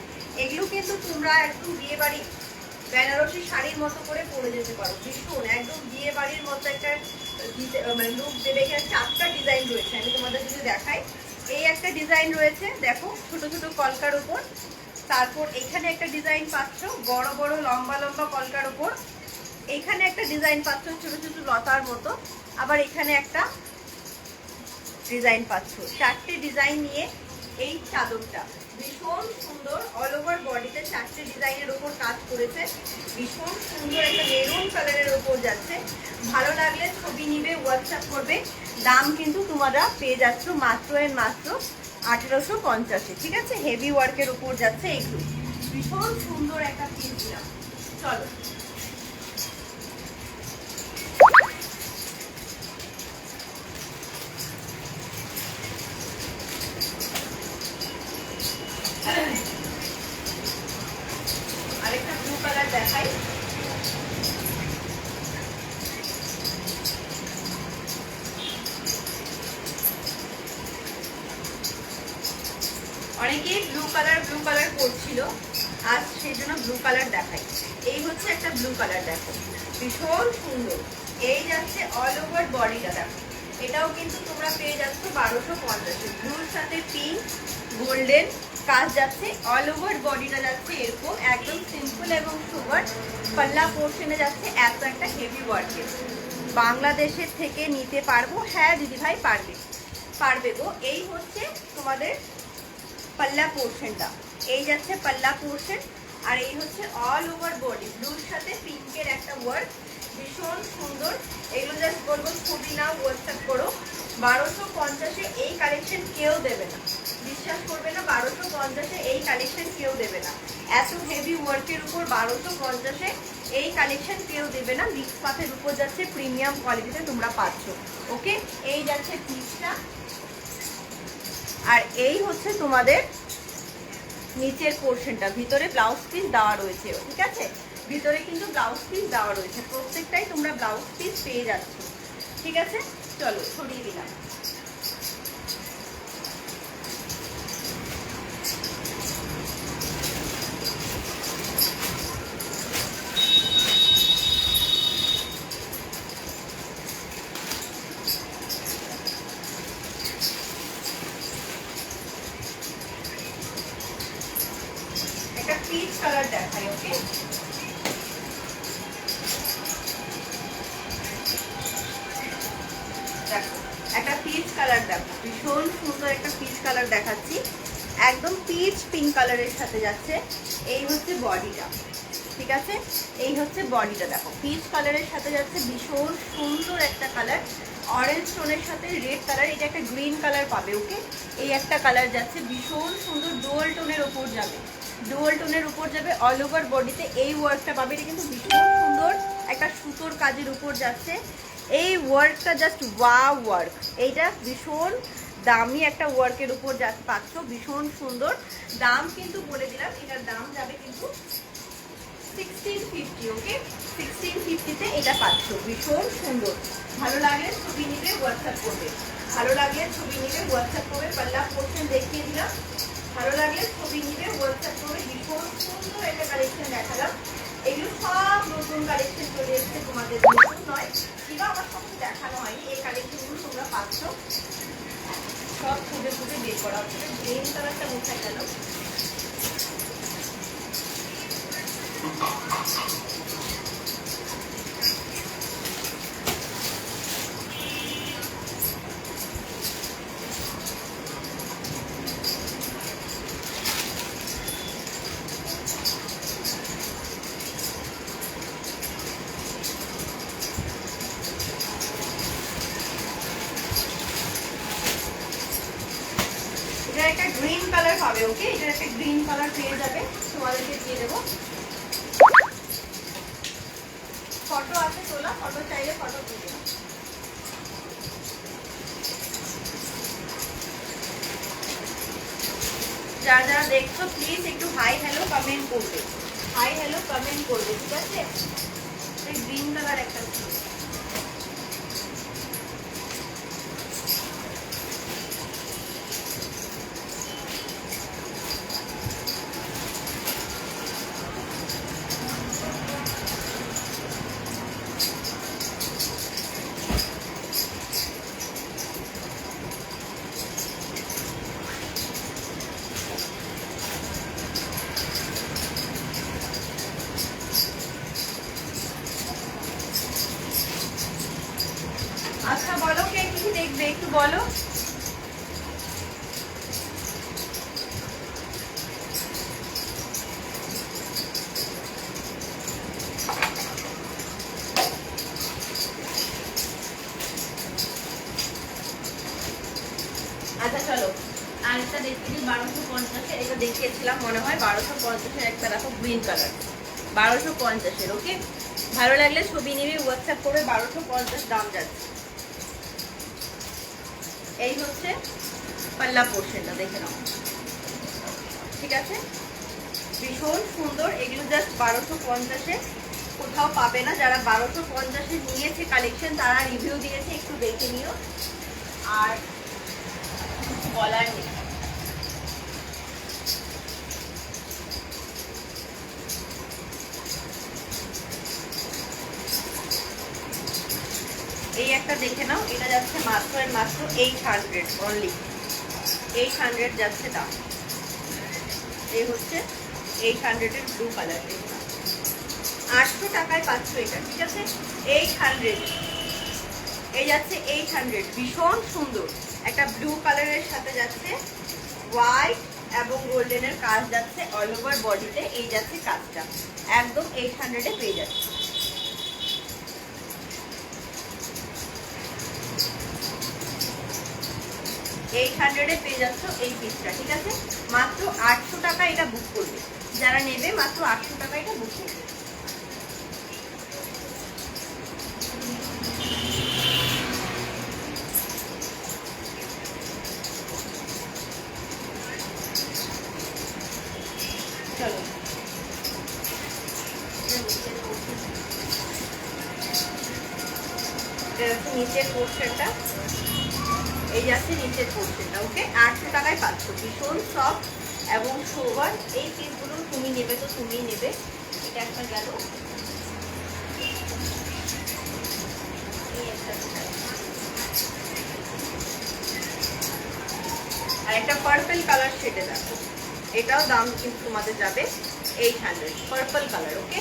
এগুলো কিন্তু তোমরা একদম বিয়ে বাড়ি বেনারসি শাড়ির মতো করে পরে যেতে পারো। ভীষণ একদম বিয়ে বাড়ির মতো একটা মানে লুক দেবে। এখানে 4টা ডিজাইন রয়েছে, আমি তোমাদের যদি দেখাই। এই একটা ডিজাইন রয়েছে, দেখো ছোট ছোট কলকার উপর। তারপর এখানে একটা ডিজাইন পাচ্ছ বড় বড় লম্বা লম্বা কলকার উপর। এইখানে একটা ডিজাইন পাচ্ছ ছোট ছোট লতার মতো। আবার এখানে একটা ডিজাইন পাচ্ছ। 4টে ডিজাইন নিয়ে এই চাদরটা ভীষণ সুন্দর। অল ওভার বডিতে 4টে ডিজাইনের উপর কাজ করেছে। ভীষণ সুন্দর একটা মেরুন কালারের উপর যাচ্ছে। ভালো লাগলে ছবি নিবে, হোয়াটসঅ্যাপ করবে। দাম কিন্তু তোমরা পেয়ে যাচ্ছ মাত্র 1850। ঠিক আছে, হেভি ওয়ার্কের উপর যাচ্ছে। এগুলো ভীষণ সুন্দর একটা পিস দিলাম। চলো আরেকটা ব্লু কালার দেখাই। অনেকেই ব্লু কালার করছিল, আজ সেই জন্য ব্লু কালার দেখাই। এই হচ্ছে একটা ব্লু কালার, দেখো ভীষণ সুন্দর। এই যাচ্ছে অল ওভার বডিটা, দেখো এটাও কিন্তু তোমরা পেয়ে যাচ্ছ 1250। ব্লুর সাথে পিঙ্ক গোল্ডেন কাজ যাচ্ছে। অল ওভার বডিটা যাচ্ছে এরকম একদম সিম্পল এবং সুপার। পাল্লা পোর্শনে যাচ্ছে এত একটা হেভি ওয়ার্কের। বাংলাদেশের থেকে নিতে পারবো? হ্যাঁ দিদি ভাই পারবে গো। এই হচ্ছে তোমাদের পাল্লা পোর্শনটা, এই যাচ্ছে পাল্লা পোর্শন। আর এই হচ্ছে অল ওভার বডি, ব্লুর সাথে পিঙ্কের একটা ওয়ার্ক, ভীষণ সুন্দর। এগুলো জাস্ট বলবো ছবি নাও, হোয়াটসঅ্যাপ করো। 1250-এ এই কালেকশন কেউ দেবে না, বিশ্বাস করবে না। 1250-এ এই কালেকশন কেউ দেবে না। এত হেভি ওয়ার্কের উপর 1250-এ এই কালেকশন কেউ দেবে না। মিক্স পাথের উপর যাচ্ছে, প্রিমিয়াম কোয়ালিটিতে তোমরা পাচ্ছ। ওকে, এই যাচ্ছে পিসটা। আর এই হচ্ছে তোমাদের নিচের পোর্শনটা, ভিতরে ব্লাউজ পিস দেওয়া রয়েছে। ঠিক আছে, ভিতরে কিন্তু ব্লাউজ পিস দেওয়া রয়েছে, প্রত্যেকটাই তোমরা ব্লাউজ পিস পেয়ে যাচ্ছ। ঠিক আছে, চলো ছড়িয়ে দিলাম। একটা পিচ কালার দেখাই। ওকে, দেখো একটা পিচ কালার, দেখো ভীষণ সুন্দর একটা পিচ কালার দেখাচ্ছি। একদম পিচ পিঙ্ক কালারের সাথে যাচ্ছে। এই হচ্ছে বডিটা। ঠিক আছে, এই হচ্ছে বডিটা, দেখো পিচ কালারের সাথে যাচ্ছে। ভীষণ সুন্দর একটা কালার, অরেঞ্জ টোনের সাথে রেড কালার। এটা একটা গ্রিন কালার পাবে। ওকে, এই একটা কালার যাচ্ছে, ভীষণ সুন্দর ডুয়াল টোনের উপর যাবে। ডুয়াল টোনের উপর যাবে, অল ওভার বডিতে এই ওয়ার্কটা পাবে। এটা কিন্তু ভীষণ সুন্দর একটা সুতোর কাজের উপর যাচ্ছে। এই ওয়ার্কটা জাস্ট ওয়াও ওয়ার্ক। এইটা ভীষণ দামি একটা ওয়ার্কের উপর পাচ্ছ, ভীষণ সুন্দর। দাম কিন্তু বলে দিলাম, এটার দাম যাবে কিন্তু 1650। ওকে, 1650-তে এটা পাচ্ছ, ভীষণ সুন্দর। ভালো লাগলে ছবি নিবে, হোয়াটসঅ্যাপ করবে। ভালো লাগলে ছবি নিবে, হোয়াটসঅ্যাপ করবে। পাল্লা পোর্শন দেখিয়ে দিলাম, ভালো লাগলে ছবি নিবে, হোয়াটসঅ্যাপ করবে। ভীষণ সুন্দর একটা কালেকশন দেখালাম। এগুলো সব নতুন কালেকশন চলে এসেছে তোমাদের, নতুন নয়, কিংবা আমার সঙ্গে দেখানো হয়নি। এই কালেকশনগুলো তোমরা পাচ্ছ, সব খুঁজে খুঁজে বের করা হচ্ছে। গ্রিন কালারটা কোথায় গেল? কালার পাবে, ওকে? এটার একটা গ্রিন কালার পেয়ে যাবে, তোমাদেরকে দিয়ে দেবো। ফটো আছে তোলা, ফটো চাইলে ফটো দিয়ে দেবো। যারা যারা দেখছো প্লিজ একটু হাই হ্যালো কমেন্ট করবে, হাই হ্যালো কমেন্ট করবে, ঠিক আছে? গ্রিন কালার একটা ছিল। আচ্ছা বলো, কে কিছু দেখবে একটু বলো। আচ্ছা চলো, আরেকটা দেখতে দিই 1250-এর, এটা দেখিয়েছিলাম মনে হয় 1250-এর একটা দেখো গ্রিন কালার, 1250-এর। ওকে, ভালো লাগলে ছবি নিবি, হোয়াটসঅ্যাপ করে, 1250 দাম যাচ্ছে। এই হচ্ছে পাল্লা পোর্শনটা, দেখে নাও, ঠিক আছে? ভীষণ সুন্দর, এগুলো জাস্ট 1250-এ, কোথাও পাবে না। যারা 1250-এ নিয়েছে কালেকশন তারা রিভিউ দিয়েছে, একটু দেখে নিও। আর বলার নেই। এই একটা দেখে নাও, এটা যাচ্ছে মাত্র 800 অনলি, 800 যাচ্ছে দাম। এই হচ্ছে 800-এর ব্লু কালার, 800 টাকায় পাচ্ছ এটা, ঠিক আছে? 800, এই যাচ্ছে 800, ভীষণ সুন্দর একটা ব্লু কালারের সাথে যাচ্ছে হোয়াইট এবং গোল্ডেনের কাজ যাচ্ছে অল ওভার বডিতে, এই যাচ্ছে কাজটা, একদম 800-এ পেয়ে যাচ্ছে। এই 800-এ পেয়ে যাচ্ছ এই পিসটা, ঠিক আছে? মাত্র 800 টাকা এটা বুক করবে, যারা নেবে মাত্র 800 টাকা এটা বুক করবে। চলো, নিচের পোর্শনটা, এই যাচ্ছে নিচের পোর্শনটা। ওকে, 800 টাকায় পাচ্ছ, ভীষণ সফট এবং সোবার। এই পিসগুলো তুমি নেবে তো তুমিই নেবে। এটা একটা গেল, আর একটা পার্পল কালার শেডে দেখো, এটাও দাম কিন্তু তোমাদের যাবে 800, পার্পল কালার। ওকে,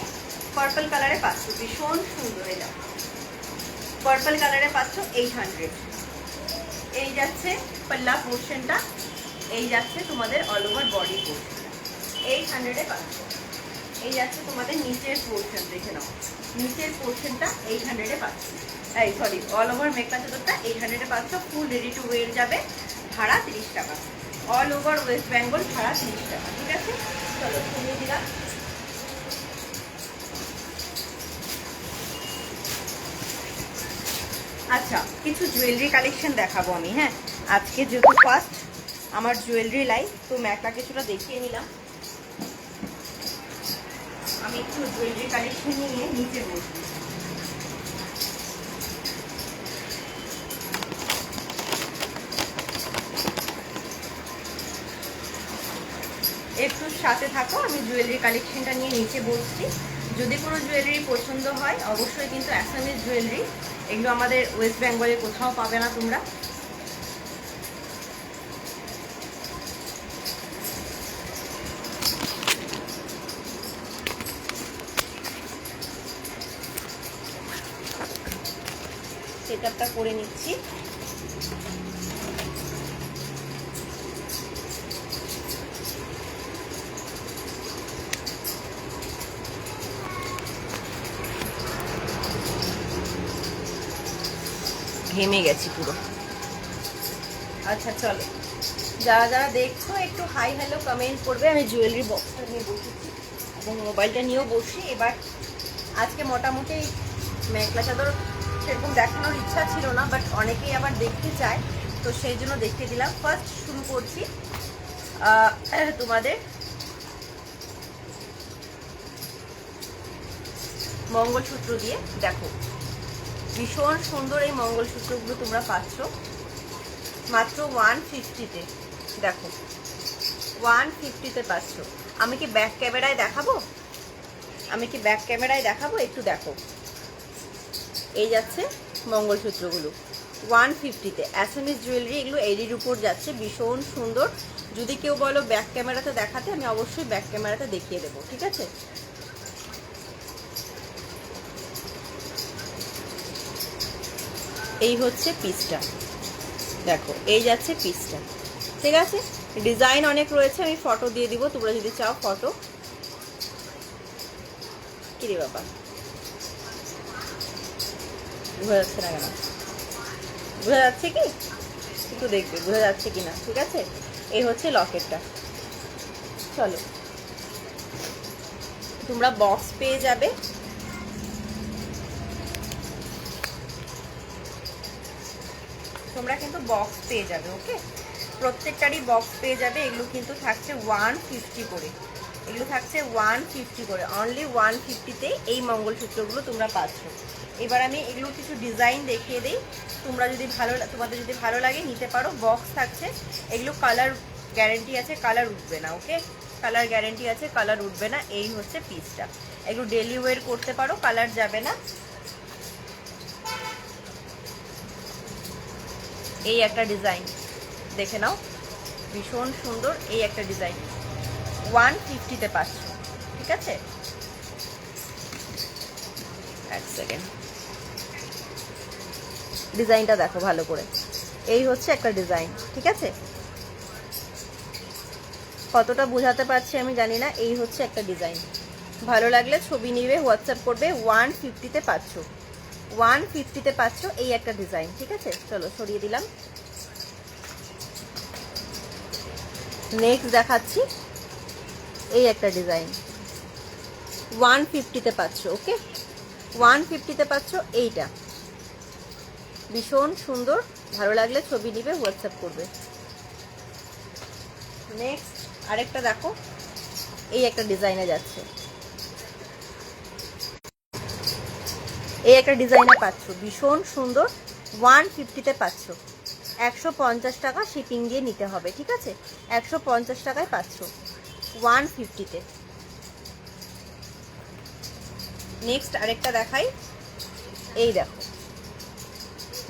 পার্পল কালারে পাচ্ছ, ভীষণ সুন্দর। এটা পার্পল কালারে পাচ্ছ 800। এই যাচ্ছে পাল্লা পোর্শনটা, এই যাচ্ছে তোমাদের অল ওভার বডি পোর্শনটা, 800-এ পাচ্ছ। এই যাচ্ছে তোমাদের নিচের পোর্শন, দেখে নাও, নিচের পোর্শনটা 800-এ পাচ্ছ। এই সরি, অল ওভার মেকআপ চাদরটা 800-এ পাচ্ছ। ফুল রেডি টু ওয়ের যাবে, ভাড়া 30 টাকা, অল ওভার ওয়েস্ট বেঙ্গল ভাড়া 30 টাকা, ঠিক আছে? চলো কমিয়ে দিলাম। আচ্ছা, কিছু জুয়েলারি কালেকশন দেখাবো আমি, হ্যাঁ? আজকে যেহেতু ফার্স্ট আমার জুয়েলারি লাইভ, তো ম্যাকটা কিছুটা দেখিয়ে নিলাম। আমি একটু জুয়েলারি কালেকশন নিয়ে নিচে বসবো। একটু সাথে থাকো, আমি জুয়েলারি কালেকশনটা নিয়ে নিচে বসছি। যদি কোনো জুয়েলারি পছন্দ হয় অবশ্যই কিন্তু অ্যাসামিজ জুয়েলারি, এগুলো আমাদের ওয়েস্ট বেঙ্গলে কোথাও পাবে না তোমরা। সেটআপটা করে নিচ্ছি। ঘেমে গেছি পুরো। আচ্ছা চলো, যারা যারা দেখছো একটু হাই হ্যালো কমেন্ট করবে। আমি জুয়েলারি বক্সটা নিয়ে বসেছি এবং মোবাইলটা নিয়েও বসি। এবার আজকে মোটামুটি মেখলা চাদর সেরকম দেখানোর ইচ্ছা ছিল না, বাট অনেকেই আবার দেখতে চায়, তো সেই জন্য দেখতে দিলাম। ফার্স্ট শুরু করছি তোমাদের মঙ্গলসূত্র দিয়ে। দেখো ভীষণ সুন্দর এই মঙ্গলসূত্রগুলো তোমরা পাচ্ছ মাত্র 150-তে। দেখো 150-তে পাচ্ছ। আমি কি ব্যাক ক্যামেরায় দেখাবো? একটু দেখো, এই যাচ্ছে মঙ্গলসূত্রগুলো 150-তে। অ্যাসামিস জুয়েলারি, এগুলো এরির উপর যাচ্ছে, ভীষণ সুন্দর। যদি কেউ বলো ব্যাক ক্যামেরাতে দেখাতে, আমি অবশ্যই ব্যাক ক্যামেরাতে দেখিয়ে দেবো, ঠিক আছে? এই হচ্ছে পিসটা, দেখো এই যাচ্ছে পিসটা, ঠিক আছে? ডিজাইন অনেক রয়েছে, আমি ফটো দিয়ে দিব তোমরা যদি চাও ফটো। কিরে বাবা, বোঝা যাচ্ছে না কেন? বোঝা যাচ্ছে কি? একটু দেখবে বোঝা যাচ্ছে কি না, ঠিক আছে? এই হচ্ছে লকেটটা। চলো, তোমরা বক্স পেয়ে যাবে। তোমরা কিন্তু বক্স পেয়ে যাবে, ওকে? প্রত্যেকটারই বক্স পেয়ে যাবে। এগুলো কিন্তু থাকছে 150 করে, এগুলো থাকছে 150 করে, অনলি 150-তে এই মঙ্গলসূত্রগুলো তোমরা পাচ্ছ। এবার আমি এগুলো কিছু ডিজাইন দেখিয়ে দিই, তোমরা যদি তোমাদের যদি ভালো লাগে নিতে পারো। বক্স থাকছে, এগুলো কালার গ্যারেন্টি আছে, কালার উঠবে না, ওকে? কালার গ্যারেন্টি আছে, কালার উঠবে না। এই হচ্ছে পিসটা, এগুলো ডেলি ওয়্যার করতে পারো, কালার যাবে না। এই একটা ডিজাইন দেখে নাও, ভীষণ সুন্দর। এই একটা ডিজাইন 150-তে পাচ্ছ, ঠিক আছে? এক সেকেন্ড, ডিজাইনটা দেখো ভালো করে। এই হচ্ছে একটা ডিজাইন, ঠিক আছে? কতটা বোঝাতে পারছি আমি জানি না। এই হচ্ছে একটা ডিজাইন, ভালো লাগলে ছবি নিবে, হোয়াটসঅ্যাপ করবে। 150-তে পাচ্ছ, 150-তে পাচ্ছ এই একটা ডিজাইন, ঠিক আছে? চলো সরিয়ে দিলাম। নেক্সট দেখাচ্ছি এই একটা ডিজাইন 150-তে পাচ্ছ, ওকে? 150-তে পাচ্ছ এইটা, ভীষণ সুন্দর। ভালো লাগলে ছবি নিবে, হোয়াটসঅ্যাপ করবে। নেক্সট আরেকটা দেখো, এই একটা ডিজাইনে যাচ্ছে, এই একটা ডিজাইনে পাচ্ছ, ভীষণ সুন্দর। 150-তে পাচ্ছ, 150 টাকা শিপিং দিয়ে নিতে হবে, ঠিক আছে? 150 টাকায় পাচ্ছ 150-তে। নেক্সট আরেকটা দেখাই, এই দেখো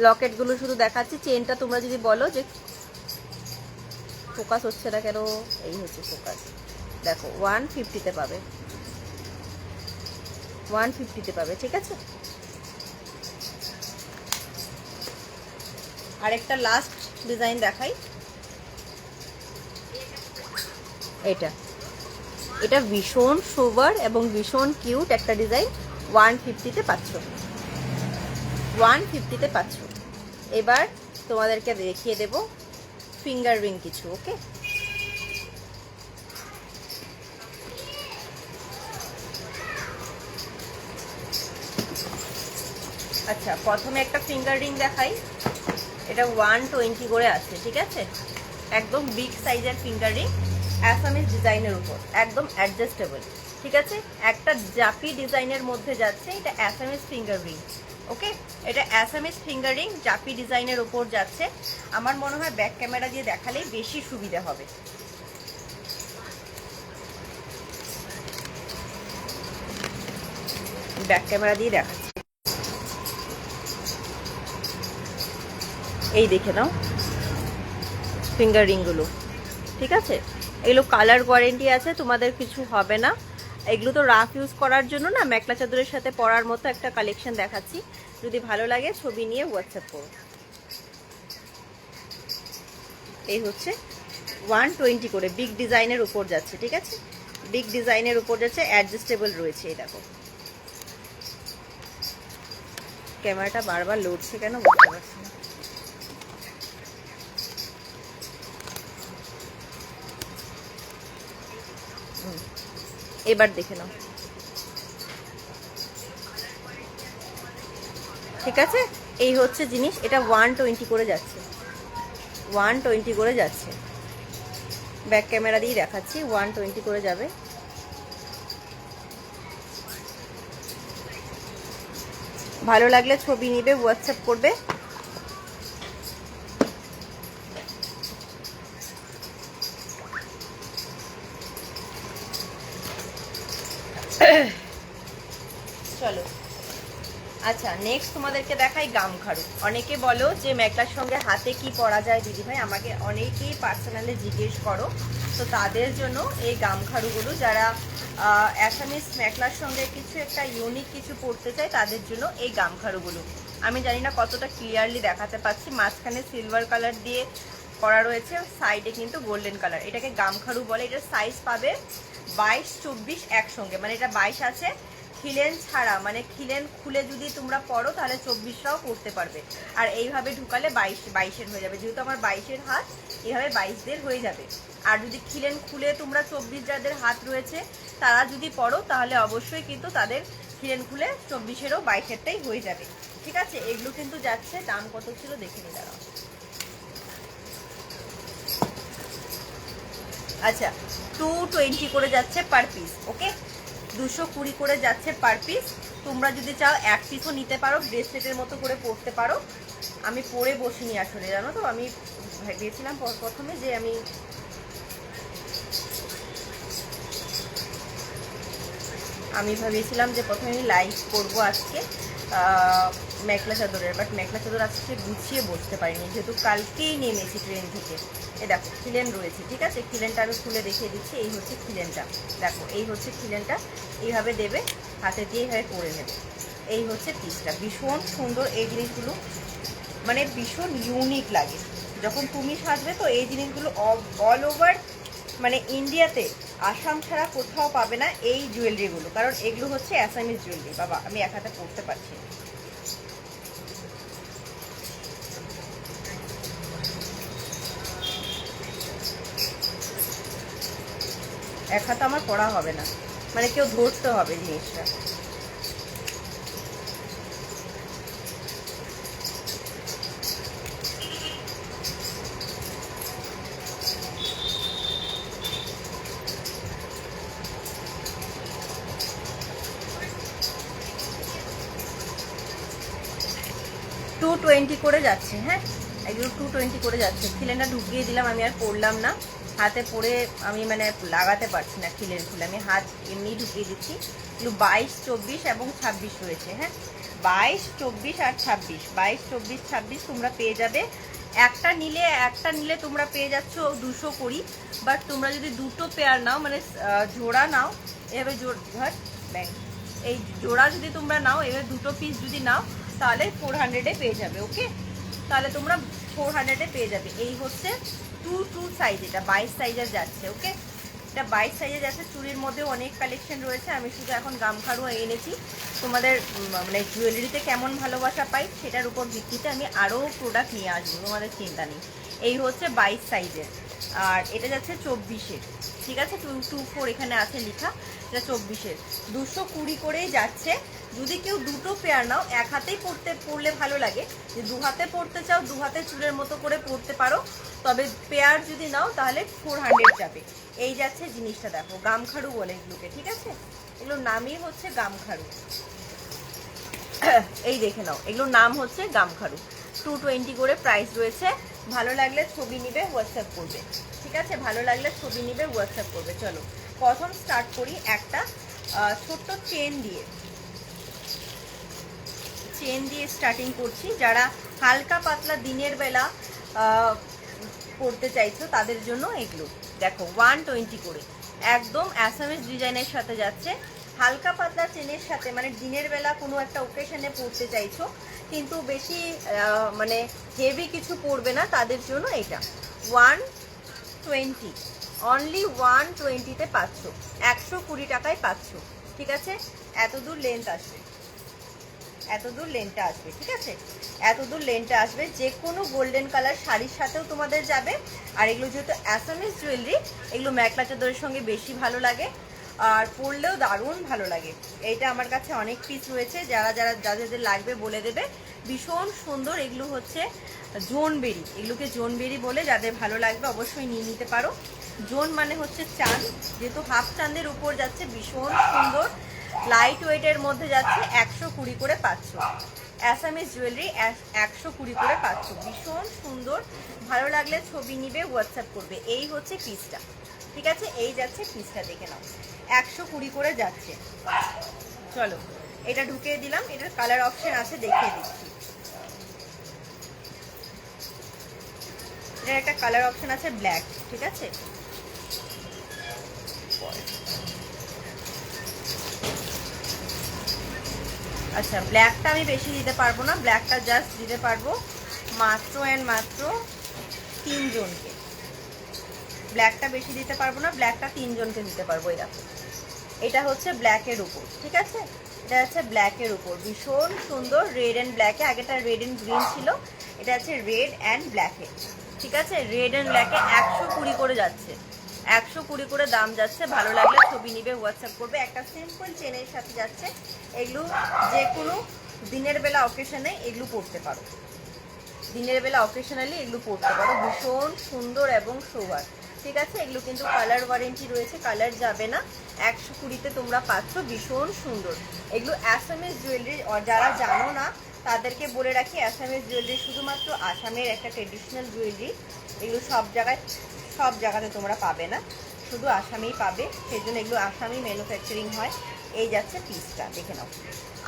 লকেটগুলো শুধু দেখাচ্ছি। চেনটা তোমরা যদি বলো যে ফোকাস হচ্ছে না কেন, এই হচ্ছে ফোকাস। দেখো 150-তে পাবে, 150-তে পাবে, ঠিক আছে? আরেকটা লাস্ট ডিজাইন দেখাই, এটা ভীষণ সোবার এবং ভীষণ কিউট একটা ডিজাইন। 150-তে পাচ্ছ, 150-তে পাচ্ছ। এবার তোমাদেরকে দেখিয়ে দেব ফিঙ্গার রিং কিছু, ওকে? আচ্ছা, প্রথমে একটা ফিঙ্গার রিং দেখাই। এটা 120 করে আছে, ঠিক আছে? একদম বিগ সাইজের ফিঙ্গার রিং, অ্যাসামিস ডিজাইনের উপর, একদম অ্যাডজাস্টেবল, ঠিক আছে? একটা জাপি ডিজাইনের মধ্যে যাচ্ছে। এটা অ্যাসামিস ফিঙ্গার রিং, ওকে? এটা অ্যাসামিস ফিঙ্গার রিং জাপি ডিজাইনের উপর যাচ্ছে। আমার মনে হয় ব্যাক ক্যামেরা দিয়ে দেখালেই বেশি সুবিধা হবে। ব্যাক ক্যামেরা দিয়ে দেখাচ্ছি, এই দেখে নাও ফিঙ্গার রিংগুলো, ঠিক আছে? এগুলো কালার ওয়ারেন্টি আছে, তোমাদের কিছু হবে না। এগুলো তো রাফ ইউজ করার জন্য না, মেখলা চাদরের সাথে পরার মতো একটা কালেকশন দেখাচ্ছি। যদি ভালো লাগে ছবি নিয়ে হোয়াটসঅ্যাপ করো। এই হচ্ছে 120 করে, বিগ ডিজাইনের উপর যাচ্ছে, ঠিক আছে? বিগ ডিজাইনের উপর যাচ্ছে, অ্যাডজাস্টেবল রয়েছে। এই দেখো, ক্যামেরাটা বারবার লড়ছে কেন বুঝতে পারছি না। এবার দেখে নাও, ঠিক আছে। এই হচ্ছে জিনিস, এটা 120 করে যাচ্ছে, 120 করে যাচ্ছে। ব্যাক ক্যামেরা দিয়ে দেখাচ্ছি, 120 করে যাবে। ভালো লাগলে ছবি নিবে, হোয়াটসঅ্যাপ করবে। চলো, আচ্ছা নেক্সট তোমাদেরকে দেখাই গামখাড়ু। অনেকে বলো যে মেখলার সঙ্গে হাতে কি পরা যায় দিদিভাই, আমাকে অনেকেই পার্সোনালি জিজ্ঞেস করো। তো তাদের জন্য এই গামখাড়ুগুলো, যারা অ্যাসামিস মেখলার সঙ্গে কিছু একটা ইউনিক কিছু পরতে চায় তাদের জন্য এই গামখাড়ুগুলো। আমি জানি না কতটা ক্লিয়ারলি দেখাতে পাচ্ছি, মাঝখানে সিলভার কালার দিয়ে করা রয়েছে, সাইডে কিন্তু গোল্ডেন কালার। এটাকে গামখাড়ু বলে। এটার সাইজ পাবে 22-24 একসঙ্গে, মানে এটা 22 আছে। খিলেন ছাড়া, মানে খিলেন খুলে যদি তোমরা পরো তাহলে 24টাও পরতে পারবে। আর এইভাবে ঢুকালে 22-22-এর হয়ে যাবে। যেহেতু আমার 22-এর হাত, এইভাবে 22-দের হয়ে যাবে। আর যদি খিলেন খুলে তোমরা 24 যাদের হাত রয়েছে তারা যদি পরো তাহলে অবশ্যই কিন্তু তাদের খিলেন খুলে 24-এরও 22-এরটাই হয়ে যাবে, ঠিক আছে। এগুলো কিন্তু যাচ্ছে, দাম কত ছিল দেখে নি দাঁড়াও। আচ্ছা 220 করে যাচ্ছে পার পিস, ওকে। 220 করে যাচ্ছে পার পিস। তোমরা যদি চাও এক পিসও নিতে পারো, ব্রেসলেটের মতো করে পরতে পারো। আমি পরে বসিনি আসলে, জানো তো। আমি ভেবেছিলাম প্রথমে যে আমি ভেবেছিলাম যে প্রথমে আমি লাইভ করবো আজকে মেখলা চাদরের, বাট মেখলা চাদর আজকে গুছিয়ে বসতে পারিনি, যেহেতু কালকেই নেমেছি ট্রেন থেকে। এই দেখো খিলেন রয়েছে, ঠিক আছে। খিলেনটা আমি খুলে দেখিয়ে দিচ্ছি। এই হচ্ছে খিলেনটা, দেখো এই হচ্ছে খিলেনটা। এইভাবে দেবে, হাতে দিয়ে এইভাবে পরে নেবে। এই হচ্ছে পিসটা, ভীষণ সুন্দর। এই জিনিসগুলো মানে ভীষণ ইউনিক লাগে যখন তুমি সাজবে। তো এই জিনিসগুলো অল ওভার মানে ইন্ডিয়াতে, আসাম ছাড়া কোথাও পাবে না এই জুয়েলারিগুলো, কারণ এগুলো হচ্ছে অ্যাসামিস জুয়েলারি। বাবা আমি এক হাতে পরতে পারছি না। এক হাতে আমার পড়া হবে না, মানে কেউ ধরতে হবে জিনিসটা। টু 20 করে যাচ্ছে, হ্যাঁ এগুলো 220 করে যাচ্ছে। খিলেনটা ঢুকিয়ে দিলাম, আমি আর পরলাম না। হাতে পরে আমি মানে লাগাতে পারছি না খিলেন খুলে, আমি হাত এমনি ঢুকিয়ে দিচ্ছি। এগুলো 22, 24 এবং 26 রয়েছে, হ্যাঁ 22, 24 আর 26। 22, 24, 26 তোমরা পেয়ে যাবে। একটা নিলে তোমরা পেয়ে যাচ্ছ 220। বাট তোমরা যদি দুটো পেয়ার নাও, মানে জোড়া নাও, এভাবে এই জোড়া যদি তোমরা নাও, এভাবে দুটো পিস যদি নাও তাহলে 400-এ পেয়ে যাবে, ওকে। তাহলে তোমরা 400-এ পেয়ে যাবে। এই হচ্ছে 22 সাইজ, এটা 22 সাইজের যাচ্ছে, ওকে। এটা 22 সাইজে যাচ্ছে। চুড়ির মধ্যেও অনেক কালেকশন রয়েছে। আমি শুধু এখন গামখাড়ু এনেছি। তোমাদের মানে জুয়েলারিতে কেমন ভালোবাসা পাই সেটার উপর ভিত্তিতে আমি আরও প্রোডাক্ট নিয়ে আসবো, তোমাদের চিন্তা নেই। এই হচ্ছে 22 সাইজের, আর এটা যাচ্ছে 24-এর, ঠিক আছে। 224 এখানে আছে লেখা, এটা 24-এর। 220 করেই যাচ্ছে। যদি কেউ দুটো পেয়ার নাও, এক হাতেই পরলে ভালো লাগে। যে দু হাতে পরতে চাও, দু হাতে চুলের মতো করে পরতে পারো। তবে পেয়ার যদি নাও তাহলে 400 যাবে। এই যাচ্ছে জিনিসটা, দেখো গামখাড়ু বলে এগুলোকে, ঠিক আছে। এগুলোর নামই হচ্ছে গামখাড়ু। এই দেখে নাও, এগুলোর নাম হচ্ছে গামখাড়ু। 220 করে প্রাইস রয়েছে। ভালো লাগলে ছবি নিবে, হোয়াটসঅ্যাপ করবে, ঠিক আছে। ভালো লাগলে ছবি নিবে, হোয়াটসঅ্যাপ করবে। চলো প্রথম স্টার্ট করি একটা ছোট্ট চেন দিয়ে স্টার্টিং করছি। যারা হালকা পাতলা দিনের বেলা পরতে চাইছো তাদের জন্য এগুলো দেখো 120 করে, একদম অ্যাসামিস ডিজাইনের সাথে যাচ্ছে। হালকা পাতলা চেনের সাথে, মানে দিনের বেলা কোনো একটা ওকেশনে পরতে চাইছো কিন্তু বেশি মানে হেভি কিছু পরবে না, তাদের জন্য এটা 120, অনলি 120-তে পাচ্ছ, 120 টাকায় পাচ্ছ, ঠিক আছে। এতদূর লেন্থ আসবে, এতদূর লেনটা আসবে, ঠিক আছে। এতদূর লেনটা আসবে। যে কোনো গোল্ডেন কালার শাড়ির সাথেও তোমাদের যাবে। আর এগুলো যেহেতু অ্যাসামিস জুয়েলারি, এগুলো মেখলা চাদরের সঙ্গে বেশি ভালো লাগে। আর পরলেও দারুণ ভালো লাগে। এইটা আমার কাছে অনেক পিস রয়েছে, যাদের লাগবে বলে দেবে। ভীষণ সুন্দর। এগুলো হচ্ছে জোনবেরি, এগুলোকে জোনবেরি বলে। যাদের ভালো লাগবে অবশ্যই নিয়ে নিতে পারো। জোন মানে হচ্ছে চাঁদ, যেহেতু হাফ চাঁদের উপর যাচ্ছে, ভীষণ সুন্দর লাইট ওয়েটের মধ্যে যাচ্ছে। 120 করে পাচ্ছ। অ্যাসামিস জুয়েলারি 120 করে পাচ্ছ। ভীষণ সুন্দর। ভালো লাগলে ছবি নিবে, হোয়াটসঅ্যাপ করবে। এই হচ্ছে পিসটা, ঠিক আছে? এই যাচ্ছে পিসটা, দেখে নাও 120 করে যাচ্ছে। চলো এটা ঢুকিয়ে দিলাম। এটার কালার অপশন আছে, দেখিয়ে দিচ্ছি। এটার একটা কালার অপশন আছে ব্ল্যাক, ঠিক আছে? আচ্ছা, ব্ল্যাকটা আমি বেশি দিতে পারবো না, ব্ল্যাকটা জাস্ট দিতে পারবো মাত্র অ্যান্ড মাত্র 3 জনকে। ব্ল্যাকটা বেশি দিতে পারবো না, ব্ল্যাকটা 3 জনকে দিতে পারবো। এই দেখো, এটা হচ্ছে ব্ল্যাকের উপর, ঠিক আছে? এটা হচ্ছে ব্ল্যাকের উপর, ভীষণ সুন্দর। রেড অ্যান্ড ব্ল্যাকে, আগেটা রেড অ্যান্ড গ্রিন ছিল, এটা হচ্ছে রেড অ্যান্ড ব্ল্যাকে, ঠিক আছে? রেড অ্যান্ড ব্ল্যাকে 120 করে যাচ্ছে। 120 করে দাম যাচ্ছে। ভালো লাগলে ছবি নিবে, হোয়াটসঅ্যাপ করবে। একটা সিম্পল চেনের সাথে যাচ্ছে। এগুলো যে কোনো দিনের বেলা অকেশনে এগুলো পরতে পারো, দিনের বেলা অকেশনালি এগুলো পরতে পারো। ভীষণ সুন্দর এবং সোবার, ঠিক আছে? এগুলো কিন্তু কালার ওয়ারেন্টি রয়েছে, কালার যাবে না। 120-তে তোমরা পাচ্ছ। ভীষণ সুন্দর। এগুলো অ্যাসামিস জুয়েলারি। যারা জানো না তাদেরকে বলে রাখি, অ্যাসামিস জুয়েলারি শুধুমাত্র আসামের একটা ট্রেডিশনাল জুয়েলারি। এগুলো সব জায়গাতে তোমরা পাবে না, শুধু আসামেই পাবে। সেই জন্য এগুলো আসামেই ম্যানুফ্যাকচারিং হয়। এই যাচ্ছে পিসটা, দেখে নাও।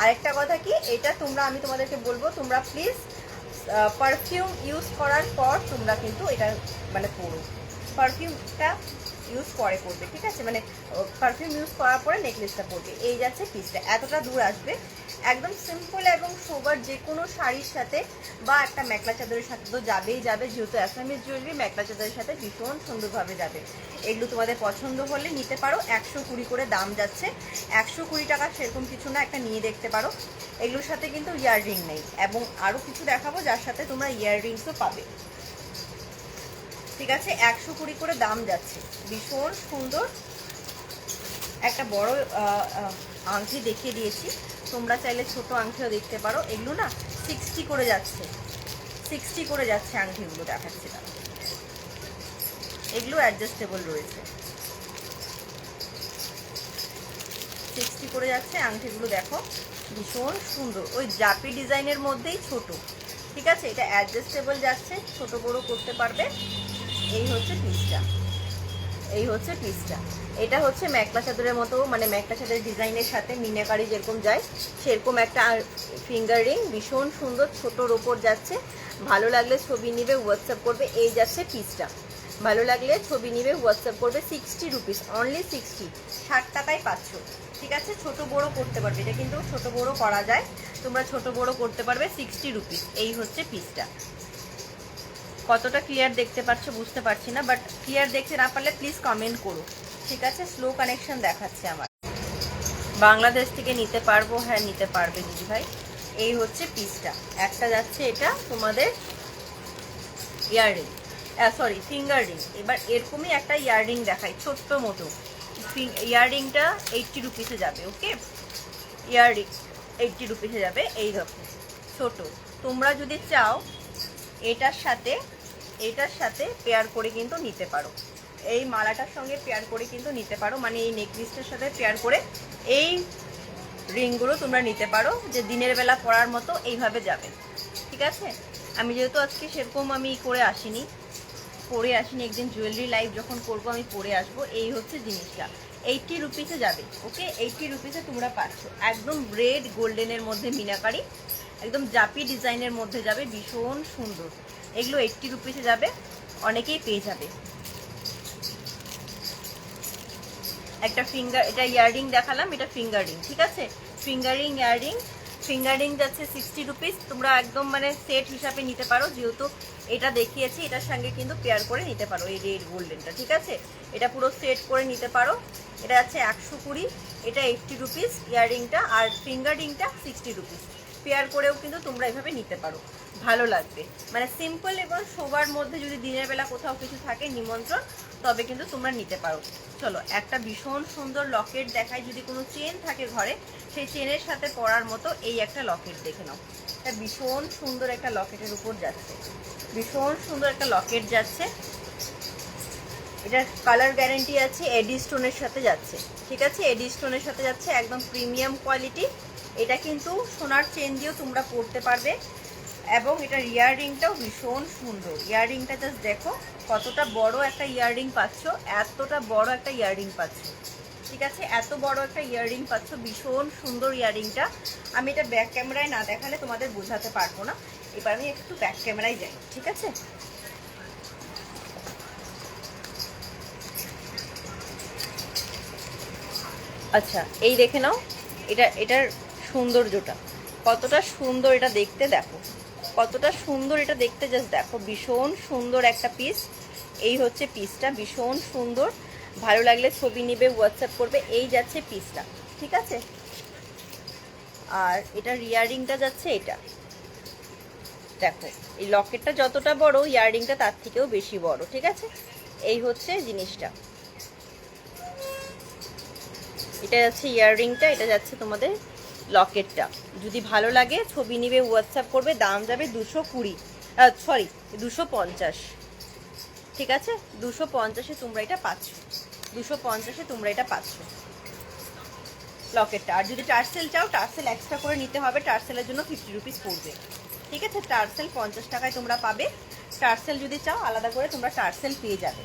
আরেকটা কথা কি, এটা আমি তোমাদেরকে বলবো, তোমরা প্লিজ পারফিউম ইউজ করার পর তোমরা কিন্তু এটা মানে পরো। পারফিউমটা ইউজ করে করবে, ঠিক আছে? মানে পারফিউম ইউজ করার পরে নেকলেসটা পরবে। এই যাচ্ছে পিসটা, এতটা দূর আসবে। একদম সিম্পল এবং সোবার, যে কোনো শাড়ির সাথে বা একটা মেখলা চাদরের সাথে তো যাবেই যাবে। যেহেতু অ্যাসামিস জুয়েলারি, মেখলা চাদরের সাথে ভীষণ সুন্দরভাবে যাবে। এগুলো তোমাদের পছন্দ হলে নিতে পারো। 120 করে দাম যাচ্ছে। 120 টাকা সেরকম কিছু না, একটা নিয়ে দেখতে পারো। এগুলোর সাথে কিন্তু ইয়াররিং নেই, এবং আরও কিছু দেখাবো যার সাথে তোমরা ইয়াররিংসও পাবে, ঠিক আছে? 120 করে দাম যাচ্ছে। ভীষণ সুন্দর একটা বড় আংটি দেখিয়ে দিয়েছি, তোমরা চাইলে ছোট আংটিও দেখতে পারো। এগুলো না 60 করে যাচ্ছে, 60 করে যাচ্ছে আংটিগুলো, দেখাচ্ছি না। এগুলো অ্যাডজাস্টেবল রয়েছে, 60 করে যাচ্ছে আংটিগুলো। দেখো ভীষণ সুন্দর, ওই জাপি ডিজাইনের মধ্যেই ছোট, ঠিক আছে? এটা অ্যাডজাস্টেবল যাচ্ছে, ছোট বড় করতে পারবে। এই হচ্ছে পিসটা, এই হচ্ছে পিসটা। এটা হচ্ছে মেখলা চাদরের মতো, মানে মেখলা চাদরের ডিজাইনের সাথে মিনাকারি যেরকম যায় সেরকম একটা ফিঙ্গার রিং। ভীষণ সুন্দর, ছোটোর ওপর যাচ্ছে। ভালো লাগলে ছবি নিবে, হোয়াটসঅ্যাপ করবে। এই যাচ্ছে পিসটা, ভালো লাগলে ছবি নিবে, হোয়াটসঅ্যাপ করবে। 60 রুপিস, অনলি 60, 60 টাকায় পাচ্ছ, ঠিক আছে? ছোট বড় করতে পারবে, এটা কিন্তু ছোট বড় করা যায়, তোমরা ছোট বড় করতে পারবে। 60 রুপিস। এই হচ্ছে পিসটা। কতটা ক্লিয়ার দেখতে পাচ্ছ বুঝতে পারছি না, বাট ক্লিয়ার দেখতে না পারলে প্লিজ কমেন্ট করো, ঠিক আছে? স্লো কানেকশন দেখাচ্ছে আমার। বাংলাদেশ থেকে নিতে পারবো? হ্যাঁ নিতে পারবে দিদি ভাই। এই হচ্ছে পিসটা। একটা যাচ্ছে এটা তোমাদের ইয়াররিং, সরি ফিঙ্গার রিং। এবার এরকমই একটা ইয়াররিং দেখাই, ছোট্ট মতো। ইয়াররিংটা 80 রুপিসে যাবে, ওকে? ইয়াররিং 80 রুপিসে যাবে। এই দেখো ছোট, তোমরা যদি চাও এটার সাথে পেয়ার করে কিন্তু নিতে পারো। এই মালাটার সঙ্গে পেয়ার করে কিন্তু নিতে পারো, মানে এই নেকলেসটার সাথে পেয়ার করে এই রিংগুলো তোমরা নিতে পারো, যে দিনের বেলা পরার মতো এইভাবে যাবে, ঠিক আছে? আমি যেহেতু আজকে সেরকম আমি পরে আসিনি, একদিন জুয়েলারি লাইভ যখন করবো আমি পরে আসবো। এই হচ্ছে জিনিসটা, 80 রুপিসে যাবে, ওকে? 80 রুপিসে তোমরা পাচ্ছ। একদম রেড গোল্ডেনের মধ্যে মিনাকারি, একদম জাপি ডিজাইনের মধ্যে যাবে, ভীষণ সুন্দর। এগুলো 80 রুপিসে যাবে, অনেকেই পেয়ে যাবে। একটা এটা ইয়াররিং দেখালাম, এটা ফিঙ্গার রিং, ঠিক আছে? ফিঙ্গার রিং যাচ্ছে 60 রুপিস। তোমরা একদম মানে সেট হিসাবে নিতে পারো, যেহেতু এটা দেখিয়েছি এটার সঙ্গে কিন্তু পেয়ার করে নিতে পারো এই রেড গোল্ডেনটা, ঠিক আছে? এটা পুরো সেট করে নিতে পারো। এটা আছে 120, এটা 80 রুপিস ইয়াররিংটা, আর ফিঙ্গার রিংটা 60 রুপিস। পেয়ার করেও কিন্তু তোমরা এভাবে নিতে পারো, ভালো লাগবে। মানে সিম্পল এবং শোবার মধ্যে যদি দিনের বেলা কোথাও কিছু থাকে, নিমন্ত্রণ, তবে কিন্তু তোমরা নিতে পারো। চলো একটা ভীষণ সুন্দর লকেট দেখাই, যদি কোনো চেন থাকে ঘরে সেই চেনের সাথে পরার মতো এই একটা লকেট দেখে নাও। এটা ভীষণ সুন্দর একটা লকেটের উপর যাচ্ছে, ভীষণ সুন্দর একটা লকেট যাচ্ছে। এটার কালার গ্যারেন্টি আছে, এডি স্টোনের সাথে যাচ্ছে, ঠিক আছে, এডি স্টোনের সাথে যাচ্ছে, একদম প্রিমিয়াম কোয়ালিটি। এটা কিন্তু সোনার চেন দিয়েও তোমরা পরতে পারবে। এবং এটা ইয়াররিংটাও ভীষণ সুন্দর। ইয়াররিংটা জাস্ট দেখো কতটা বড় একটা ইয়াররিং পাচ্ছ, এতটা বড় একটা ইয়াররিং পাচ্ছ, ঠিক আছে, এত বড় একটা ইয়াররিং পাচ্ছ, ভীষণ সুন্দর ইয়াররিংটা। আমি এটা ব্যাক ক্যামেরায় না দেখালে তোমাদের বোঝাতে পারবো না। এবার আমি একটু ব্যাক ক্যামেরায় যাই, ঠিক আছে। আচ্ছা এই দেখে নাও, এটার সৌন্দর্যটা কতটা সুন্দর, এটা দেখতে দেখো কতটা সুন্দর, এটা দেখতে জাস্ট দেখো, ভীষণ সুন্দর একটা পিস। এই হচ্ছে পিসটা, ভীষণ সুন্দর। ভালো লাগলে ছবি নিবে, হোয়াটসঅ্যাপ করবে। এই যাচ্ছে পিসটা, ঠিক আছে। আর এটার ইয়াররিংটা যাচ্ছে এটা দেখো, এই লকেটটা যতটা বড় ইয়াররিংটা তার থেকেও বেশি বড়, ঠিক আছে। এই হচ্ছে জিনিসটা, এটা যাচ্ছে ইয়াররিংটা, এটা যাচ্ছে তোমাদের লকেটটা। যদি ভালো লাগে ছবি নিবে, হোয়াটসঅ্যাপ করবে। দাম যাবে 250, ঠিক আছে। 250-এ তোমরা এটা পাচ্ছ, 250-এ তোমরা এটা পাচ্ছ লকেটটা। আর যদি টার্সেল চাও, টার্সেল এক্সট্রা করে নিতে হবে, টার্সেলের জন্য 50 রুপিস পড়বে, ঠিক আছে। টার্সেল 50 টাকায় তোমরা পাবে। টার্সেল যদি চাও আলাদা করে তোমরা টার্সেল পেয়ে যাবে।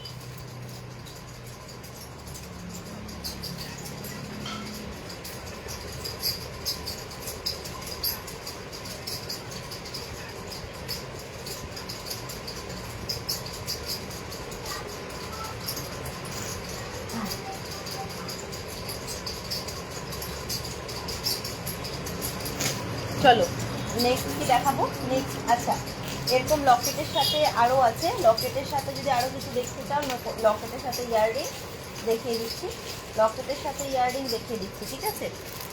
চলো নেক্সট কি দেখাবো। নেক্সট আচ্ছা এরকম লকেটের সাথে আরও আছে, লকেটের সাথে যদি আরও কিছু দেখতে চাও, লকেটের সাথে ইয়াররিং দেখিয়ে দিচ্ছি, লকেটের সাথে ইয়াররিং দেখিয়ে দিচ্ছি, ঠিক আছে।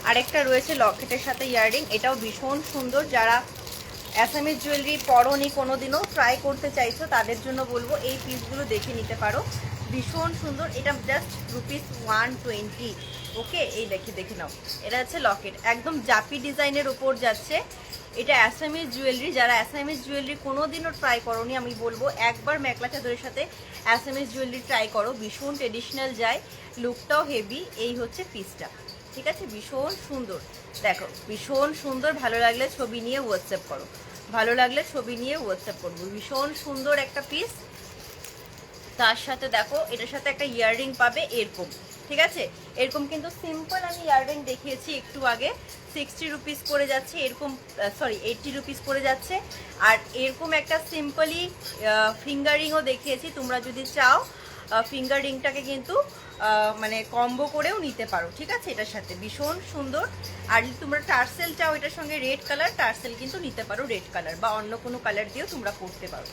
আরেকটা রয়েছে লকেটের সাথে ইয়াররিং, এটাও ভীষণ সুন্দর। যারা অ্যাসামিজ জুয়েলারি পরোনি কোনোদিনও, ট্রাই করতে চাইছো, তাদের জন্য বলবো এই পিসগুলো দেখে নিতে পারো, ভীষণ সুন্দর। এটা জাস্ট রুপিস 120, ওকে। এই দেখে নাও, এটা হচ্ছে লকেট, একদম জাপি ডিজাইনের উপর যাচ্ছে। এটা অ্যাসামিজ জুয়েলারি, যারা অ্যাসামিজ জুয়েলারি কোনোদিনও ট্রাই করোনি, আমি বলবো একবার মেখলা চাদরের সাথে অ্যাসামিজ জুয়েলারি ট্রাই করো, ভীষণ ট্রেডিশনাল যায়, লুকটাও হেভি। এই হচ্ছে পিসটা, ঠিক আছে, ভীষণ সুন্দর। দেখো ভীষণ সুন্দর, ভালো লাগলে ছবি নিয়ে হোয়াটসঅ্যাপ করো, ভালো লাগলে ছবি নিয়ে হোয়াটসঅ্যাপ করবো। ভীষণ সুন্দর একটা পিস। তার সাথে দেখো এটার সাথে একটা ইয়াররিং পাবে এরকম, ঠিক আছে। এরকম কিন্তু সিম্পল আমি ইয়াররিং দেখিয়েছি একটু আগে, 60 রুপিস পড়ে যাচ্ছে এরকম, 80 রুপিস পড়ে যাচ্ছে। আর এরকম একটা সিম্পলি ফিঙ্গারিংও দেখিয়েছি, তোমরা যদি চাও ফিঙ্গার রিংটাকে কিন্তু মানে কম্বো করেও নিতে পারো, ঠিক আছে। এটার সাথে ভীষণ সুন্দর। আর যদি তোমরা টার্সেল চাও এটার সঙ্গে রেড কালার, টার্সেল কিন্তু নিতে পারো রেড কালার, বা অন্য কোনো কালার দিয়েও তোমরা পরতে পারো,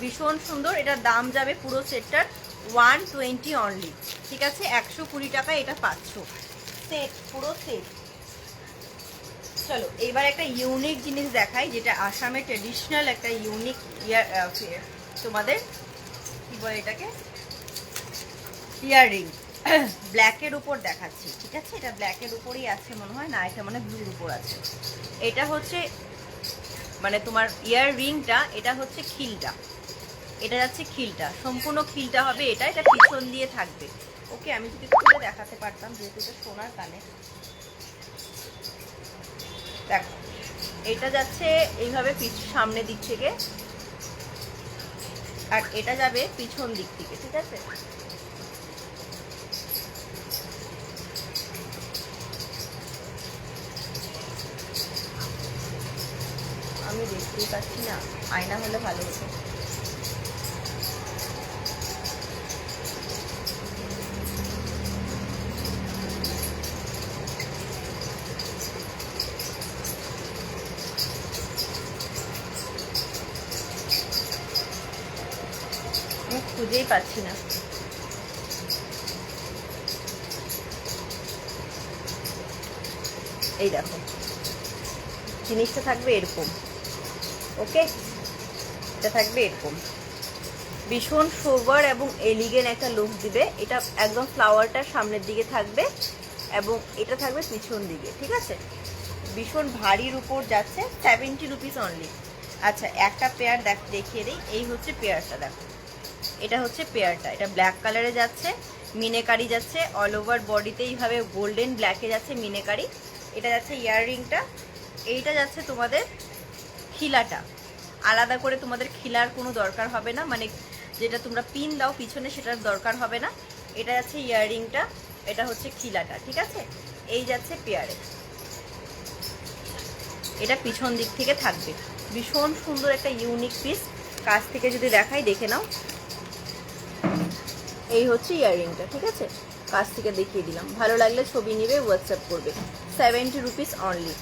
ভীষণ সুন্দর। এটার দাম যাবে পুরো সেটটার 120 অনলি, ঠিক আছে। 120 টাকায় এটা পাচ্ছ সেট, পুরো সেট। চলো এইবার একটা ইউনিক জিনিস দেখাই, যেটা আসামের ট্রেডিশনাল একটা ইউনিক তোমাদের কি বলে এটাকে, ইয়াররিং। ব্ল্যাকের উপর দেখাচ্ছি, ঠিক আছে। এটা ব্ল্যাকের উপরেই আছে মনে হয়, না এটা মানে ব্লুর উপর আছে। এটা হচ্ছে মানে তোমার ইয়াররিংটা, এটা হচ্ছে খিলটা, এটা যাচ্ছে খিলটা, সম্পূর্ণ খিলটা হবে এটা, এটা পিছন দিয়ে থাকবে, ওকে। আমি যদি খুলে দেখাতে পারতাম, যেহেতু এটা সোনার কানে। দেখো এটা যাচ্ছে এইভাবে সামনের দিক থেকে, আর এটা যাবে পিছন দিক থেকে, ঠিক আছে। আমি দেখতেই পাচ্ছি না, আয়না হলে ভালো হতো। খুঁজেই পাচ্ছি না। এই দেখো জিনিসটা থাকবে এরকম, ওকে। এটা থাকবে এরকম, ভীষণ সোবার এবং এলিগেন্ট একটা লুক দিবে। এটা একদম ফ্লাওয়ারটা সামনের দিকে থাকবে এবং এটা থাকবে পিছন দিকে, ঠিক আছে। ভীষণ ভারীর উপর যাচ্ছে, 70 রুপিস অনলি। আচ্ছা একটা পেয়ার দেখিয়ে দিই। এই হচ্ছে পেয়ারটা, দেখো এটা হচ্ছে পেয়ারটা। এটা ব্ল্যাক কালারে যাচ্ছে, মিনেকারি যাচ্ছে অল ওভার বডিতে, এইভাবে গোল্ডেন ব্ল্যাকে যাচ্ছে মিনেকারি। এটা যাচ্ছে ইয়াররিংটা, এইটা যাচ্ছে তোমাদের খিলাটা। আলাদা করে তোমাদের খিলার কোনো দরকার হবে না, মানে যেটা তোমরা পিন দাও পিছনে সেটার দরকার হবে না। এটা যাচ্ছে ইয়াররিংটা, এটা হচ্ছে খিলাটা, ঠিক আছে। এই যাচ্ছে পেয়ারে, এটা পিছন দিক থেকে থাকবে। ভীষণ সুন্দর একটা ইউনিক পিস। কাছ থেকে যদি দেখাই দেখে নাও। এই হচ্ছে ইয়াররিংটা, ঠিক আছে। কাছ থেকে দেখিয়ে দিলাম, ভালো লাগলে ছবি নেবে, হোয়াটসঅ্যাপ করবে। 70 রুপিস অনলি।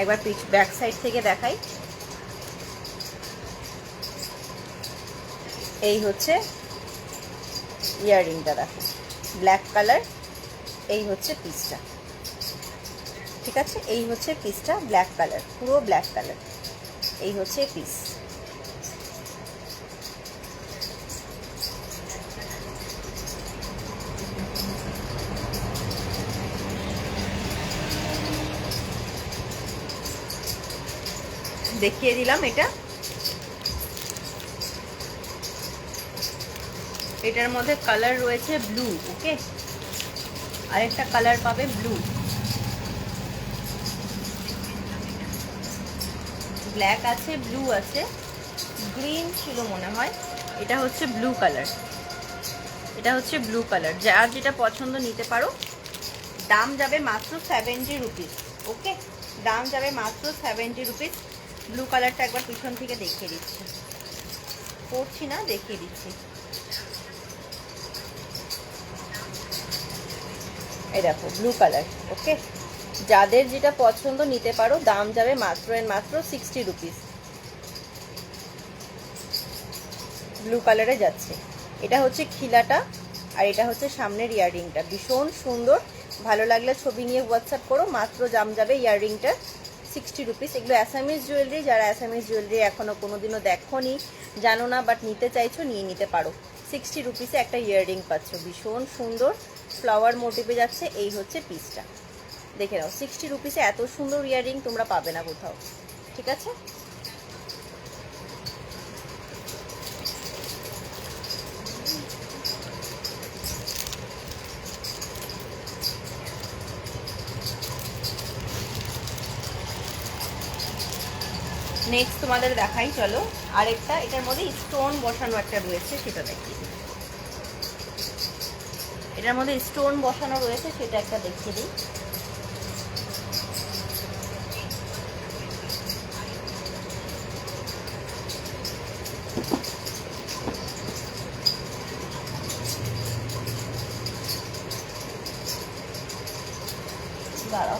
একবার ব্যাক সাইড থেকে দেখাই। এই হচ্ছে ইয়াররিংটা, দেখো ব্ল্যাক কালার। এই হচ্ছে পিসটা, ঠিক আছে। এই হচ্ছে পিসটা, ব্ল্যাক কালার, পুরো ব্ল্যাক কালার। এই হচ্ছে পিস। দেখিয়ে দিলাম এটা। এটার মধ্যে কালার রয়েছে ব্লু, ওকে। আরেকটা কালার পাবে ব্লু, ব্ল্যাক আছে, ব্লু আছে, গ্রিন ছিল মনে হয়। এটা হচ্ছে ব্লু কালার, এটা হচ্ছে ব্লু কালার। যার যেটা পছন্দ নিতে পারো। দাম যাবে মাত্র 70 রুপিস, ওকে। দাম যাবে মাত্র 70 রুপিস। ব্লু কালারটা একবার পিছন থেকে দেখিয়ে দিচ্ছি, পড়ছি না, দেখিয়ে দিচ্ছি। এই দেখো ব্লু কালার, ওকে। যাদের যেটা পছন্দ নিতে পারো। দাম যাবে মাত্র এর মাত্র 60 রুপিস। ব্লু কালারে যাচ্ছে। এটা হচ্ছে খিলাটা আর এটা হচ্ছে সামনের ইয়াররিংটা। ভীষণ সুন্দর, ভালো লাগলে ছবি নিয়ে হোয়াটসঅ্যাপ করো। মাত্র দাম যাবে ইয়াররিংটা 60 রুপিস। এগুলো অ্যাসামিজ জুয়েলারি। যারা অ্যাসামিজ জুয়েলারি এখনও কোনোদিনও দেখোনি, জানো না, বাট নিতে চাইছো, নিয়ে নিতে পারো। 60 রুপিসে একটা ইয়াররিং পাচ্ছ, ভীষণ সুন্দর ফ্লাওয়ার মোটিভে যাচ্ছে। এই হচ্ছে পিসটা, দেখে নাও। 60 রুপিসে এত সুন্দর ইয়াররিং তোমরা পাবে না কোথাও, ঠিক আছে। নেক্সট তোমাদের দেখাই, চলো আরেকটা। এটার মধ্যে স্টোন বসানো একটা রয়েছে, সেটা দেখিয়ে দিই। এটার মধ্যে স্টোন বসানো রয়েছে, সেটা একটা দেখিয়ে দিই। দাঁড়াও,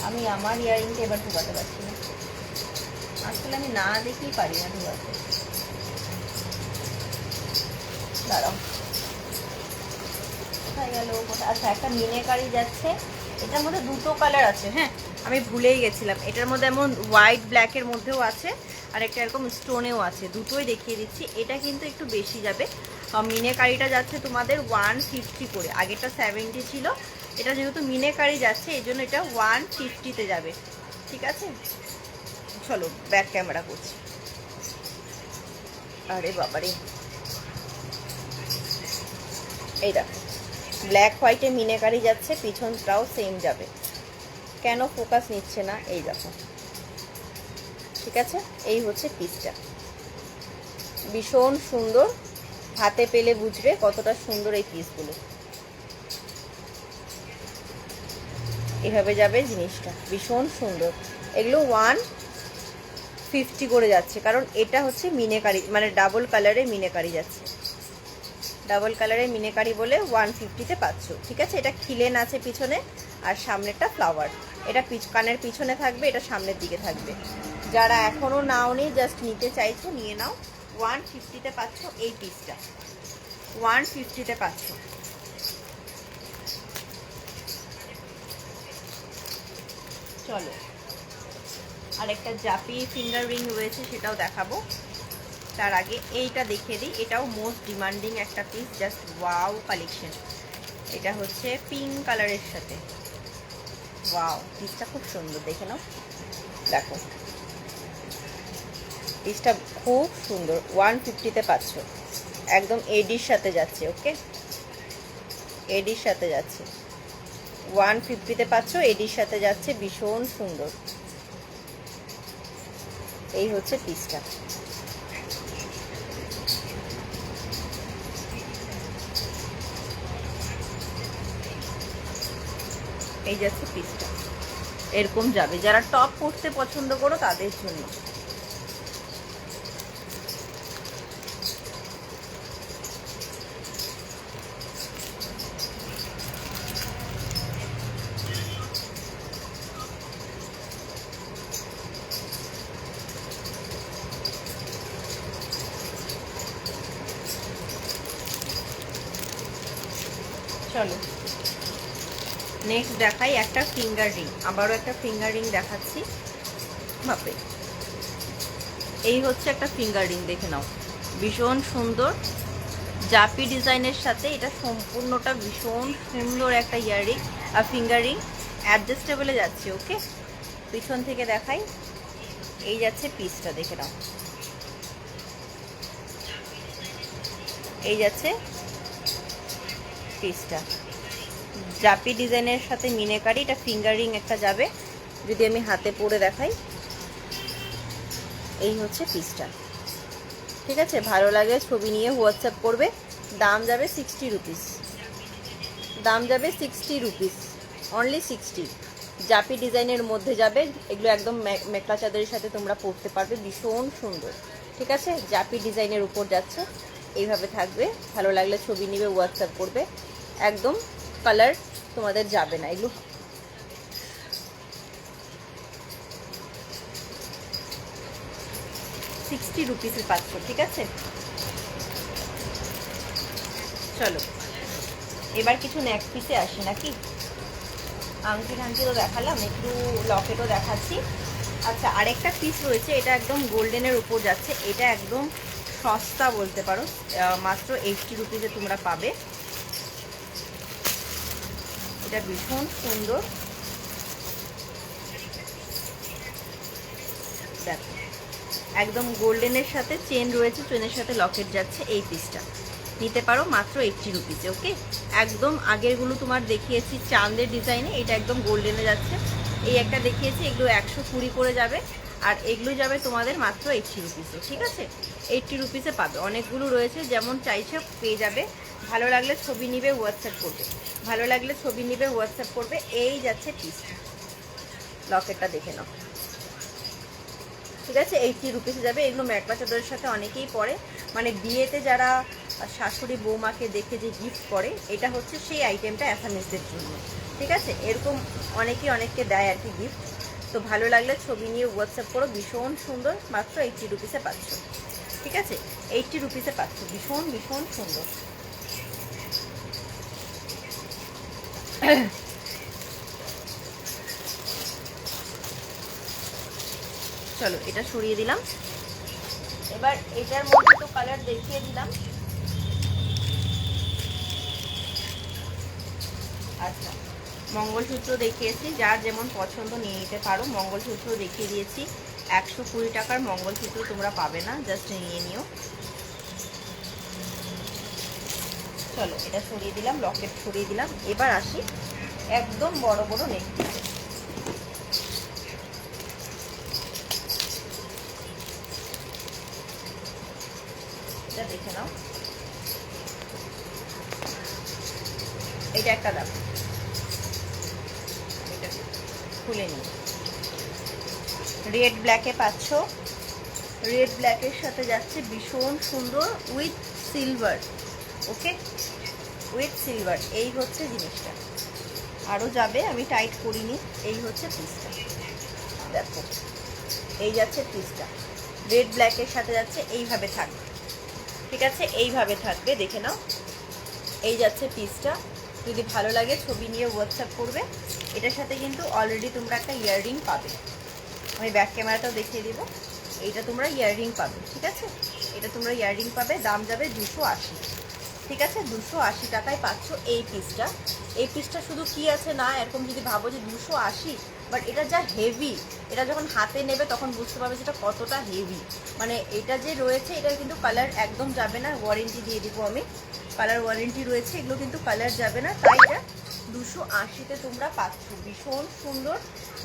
আমি আমার ইয়াররিংটা এবার ঢোকাতে পারছি না, আসলে আমি না দেখেই পারি না ঢোকাতে। দাঁড়াও, কোথায় গেল? আচ্ছা, একটা মিনেকারি যাচ্ছে। এটার মধ্যে দুটো কালার আছে, হ্যাঁ আমি ভুলেই গেছিলাম। এটার মধ্যে এমন হোয়াইট ব্ল্যাকের মধ্যেও আছে আর একটা এরকম স্টোনেও আছে, দুটোই দেখিয়ে দিচ্ছি। এটা কিন্তু একটু বেশি যাবে। মিনেকারিটা যাচ্ছে তোমাদের 150 করে, আগেরটা 70 ছিল। এটা যেহেতু মিনেকারি যাচ্ছে এই জন্য এটা 150-তে যাবে, ঠিক আছে। চলো ব্যাক ক্যামেরা করছি। আরে বাবারে, এই দেখো ব্ল্যাক হোয়াইটে মিনেকারি যাচ্ছে, পিছনটাও সেম যাবে। কেন ফোকাস নিচ্ছে না? এই দেখো, ঠিক আছে। এই হচ্ছে পিসটা, ভীষণ সুন্দর। হাতে পেলে বুঝবে কতটা সুন্দর এই পিসগুলো। এভাবে যাবে জিনিসটা, ভীষণ সুন্দর। এগুলো 150 করে যাচ্ছে, কারণ এটা হচ্ছে মিনেকারি, মানে ডাবল কালারে মিনেকারি যাচ্ছে। ডাবল কালারে মিনেকারি বলে 150-তে পাচ্ছ, ঠিক আছে। এটা খিলেন আছে পিছনে আর সামনেরটা ফ্লাওয়ার। এটা কানের পিছনে থাকবে, এটা সামনের দিকে থাকবে। যারা এখনও নাওনি, জাস্ট নিতে চাইছো নিয়ে নাও। 150-তে পাচ্ছ এই পিসটা, 150-তে পাচ্ছ। চলো আর একটা জাপি ফিঙ্গার রিং রয়েছে, সেটাও দেখাবো। তার আগে এইটা দেখিয়ে দিই, এটাও মোস্ট ডিমান্ডিং একটা পিস, জাস্ট ওয়াও কালেকশন। এটা হচ্ছে পিঙ্ক কালারের সাথে, ওয়াও পিসটা খুব সুন্দর, দেখে নাও। দেখো পিসটা খুব সুন্দর, 150-তে পাচ্ছ, একদম এডির সাথে যাচ্ছে। ওকে, এডির সাথে যাচ্ছে, 150-তে পাচ্ছ, এডির সাথে যাচ্ছে, ভীষণ সুন্দর। এই হচ্ছে পিসটা। এই যাচ্ছে পিসটা, এরকম যাবে। যারা টপ পরতে পছন্দ করো তাদের জন্য। চলো নেক্সট দেখাই একটা ফিঙ্গার রিং, আবারও একটা ফিঙ্গার রিং দেখাচ্ছি। বাপরে, এই হচ্ছে একটা ফিঙ্গার রিং, দেখে নাও, ভীষণ সুন্দর জাপি ডিজাইনের সাথে। এটা সম্পূর্ণটা ভীষণ সুন্দর একটা ইয়াররিং আর ফিঙ্গার রিং, অ্যাডজাস্টেবলে যাচ্ছে। ওকে, পিছন থেকে দেখাই, এই যাচ্ছে পিসটা, দেখে নাও। এই যাচ্ছে পিসটা, জাপি ডিজাইনের সাথে মিনেকারি। এটা ফিঙ্গার রিং একটা যাবে, যদি আমি হাতে পরে দেখাই। এই হচ্ছে পিসটা, ঠিক আছে। ভালো লাগে ছবি নিয়ে হোয়াটসঅ্যাপ করবে। দাম যাবে 60 রুপিস, দাম যাবে 60 রুপিস, অনলি 60। জাপি ডিজাইনের মধ্যে যাবে, এগুলো একদম মেখলা চাদরের সাথে তোমরা পরতে পারবে, ভীষণ সুন্দর। ঠিক আছে, জাপি ডিজাইনের উপর যাচ্ছে, এইভাবে থাকবে। ভালো লাগলে ছবি নিবে, হোয়াটসঅ্যাপ করবে, একদম কালার তোমাদের যাবে না। এগুলো 60 রুপিসে পাচ্ছ, ঠিক আছে। চলো এবার কিছু নেক পিসে আসি নাকি। আংটি ঠাংটি তো দেখালাম, একটু লকেটও দেখাচ্ছি। আচ্ছা, আরেকটা পিস রয়েছে, এটা একদম গোল্ডেনের উপর যাচ্ছে। এটা একদম সস্তা বলতে পারো, মাত্র 80 রুপিসে তোমরা পাবে। এটা ভীষণ সুন্দর, দেখো একদম গোল্ডেনের সাথে চেন রয়েছে, চেনের সাথে লকেট যাচ্ছে। এই পিসটা নিতে পারো মাত্র 80 রুপিসে। ওকে, একদম আগেরগুলো তোমার দেখিয়েছি চাঁদের ডিজাইনে, এটা একদম গোল্ডেনে যাচ্ছে। এই একটা দেখিয়েছি, এগুলো 120 করে যাবে, আর এগুলো যাবে তোমাদের মাত্র 80 রুপিসে। ঠিক আছে, 80 রুপিসে পাবে। অনেকগুলো রয়েছে, যেমন চাইছে পেয়ে যাবে। ভালো লাগলে ছবি নিবে, হোয়াটসঅ্যাপ করবে, ভালো লাগলে ছবি নিবে, হোয়াটসঅ্যাপ করবে। এই যাচ্ছে পিসটা, লকেটটা দেখে নাও। ঠিক আছে, 80 রুপিসে যাবে। এগুলো মেখলা চাদরের সাথে অনেকেই পরে, মানে বিয়েতে যারা শাশুড়ি বৌমাকে দেখে যে গিফট করে, এটা হচ্ছে সেই আইটেমটা অ্যাসামিসদের জন্য। ঠিক আছে, এরকম অনেকেই অনেককে দেয় আর কি গিফট। তো ভালো লাগলে ছবি নিয়ে হোয়াটসঅ্যাপ করো, ভীষণ সুন্দর, মাত্র 80 রুপিসে পাচ্ছ। ঠিক আছে, 80 রুপিসে পাচ্ছ, ভীষণ ভীষণ সুন্দর। চলো এটা সরিয়ে দিলাম। এবার এটার মধ্যে তো কালার দেখিয়ে দিলাম। আচ্ছা, মঙ্গলসূত্র দেখিয়েছি, যার যেমন পছন্দ নিয়ে নিতে পারো। মঙ্গলসূত্র দেখিয়ে দিয়েছি, 120 টাকার মঙ্গলসূত্র তোমরা পাবে না, জাস্ট নিয়ে নিও। চলো এটা সরিয়ে দিলাম, লকেট সরিয়ে দিলাম। এবার আসি একদম বড় বড় নেক পিসে। এটা দেখে নাও, এটা একটা দাম, এটা খুলে নিই। রেড ব্ল্যাকে পাচ্ছ, রেড ব্ল্যাকের সাথে যাচ্ছে, ভীষণ সুন্দর, with silver. Okay, with silver. এই হচ্ছে জিনিসটা, আরও যাবে, আমি টাইট করিনি। এই হচ্ছে পিসটা, দেখো এই যাচ্ছে পিসটা, রেড ব্ল্যাকের সাথে যাচ্ছে, এইভাবে থাকবে। ঠিক আছে, এইভাবে থাকবে, দেখে নাও। এই যাচ্ছে পিসটা, যদি ভালো লাগে ছবি নিয়ে হোয়াটসঅ্যাপ করবে। এটার সাথে কিন্তু অলরেডি তোমরা একটা ইয়াররিং পাবে। আমি ব্যাক ক্যামেরাটাও দেখিয়ে দিব। এইটা তোমরা ইয়াররিং পাবে, ঠিক আছে, এটা তোমরা ইয়াররিং পাবে, দাম যাবে 280, ঠিক আছে, 280 টাকায় পাচ্ছ এই পিসটা। এই পিসটা শুধু কি আছে না এরকম যদি ভাবো যে 280, বাট এটা যা হেভি, এটা যখন হাতে নেবে তখন বুঝতে পারবে যেটা কতটা হেভি। মানে এটা যে রয়েছে এটার কিন্তু কালার একদম যাবে না, ওয়ারেন্টি দিয়ে দিব আমি, কালার ওয়ারেন্টি রয়েছে, এগুলো কিন্তু কালার যাবে না, তাই এটা 280-তে তোমরা পাচ্ছ, ভীষণ সুন্দর।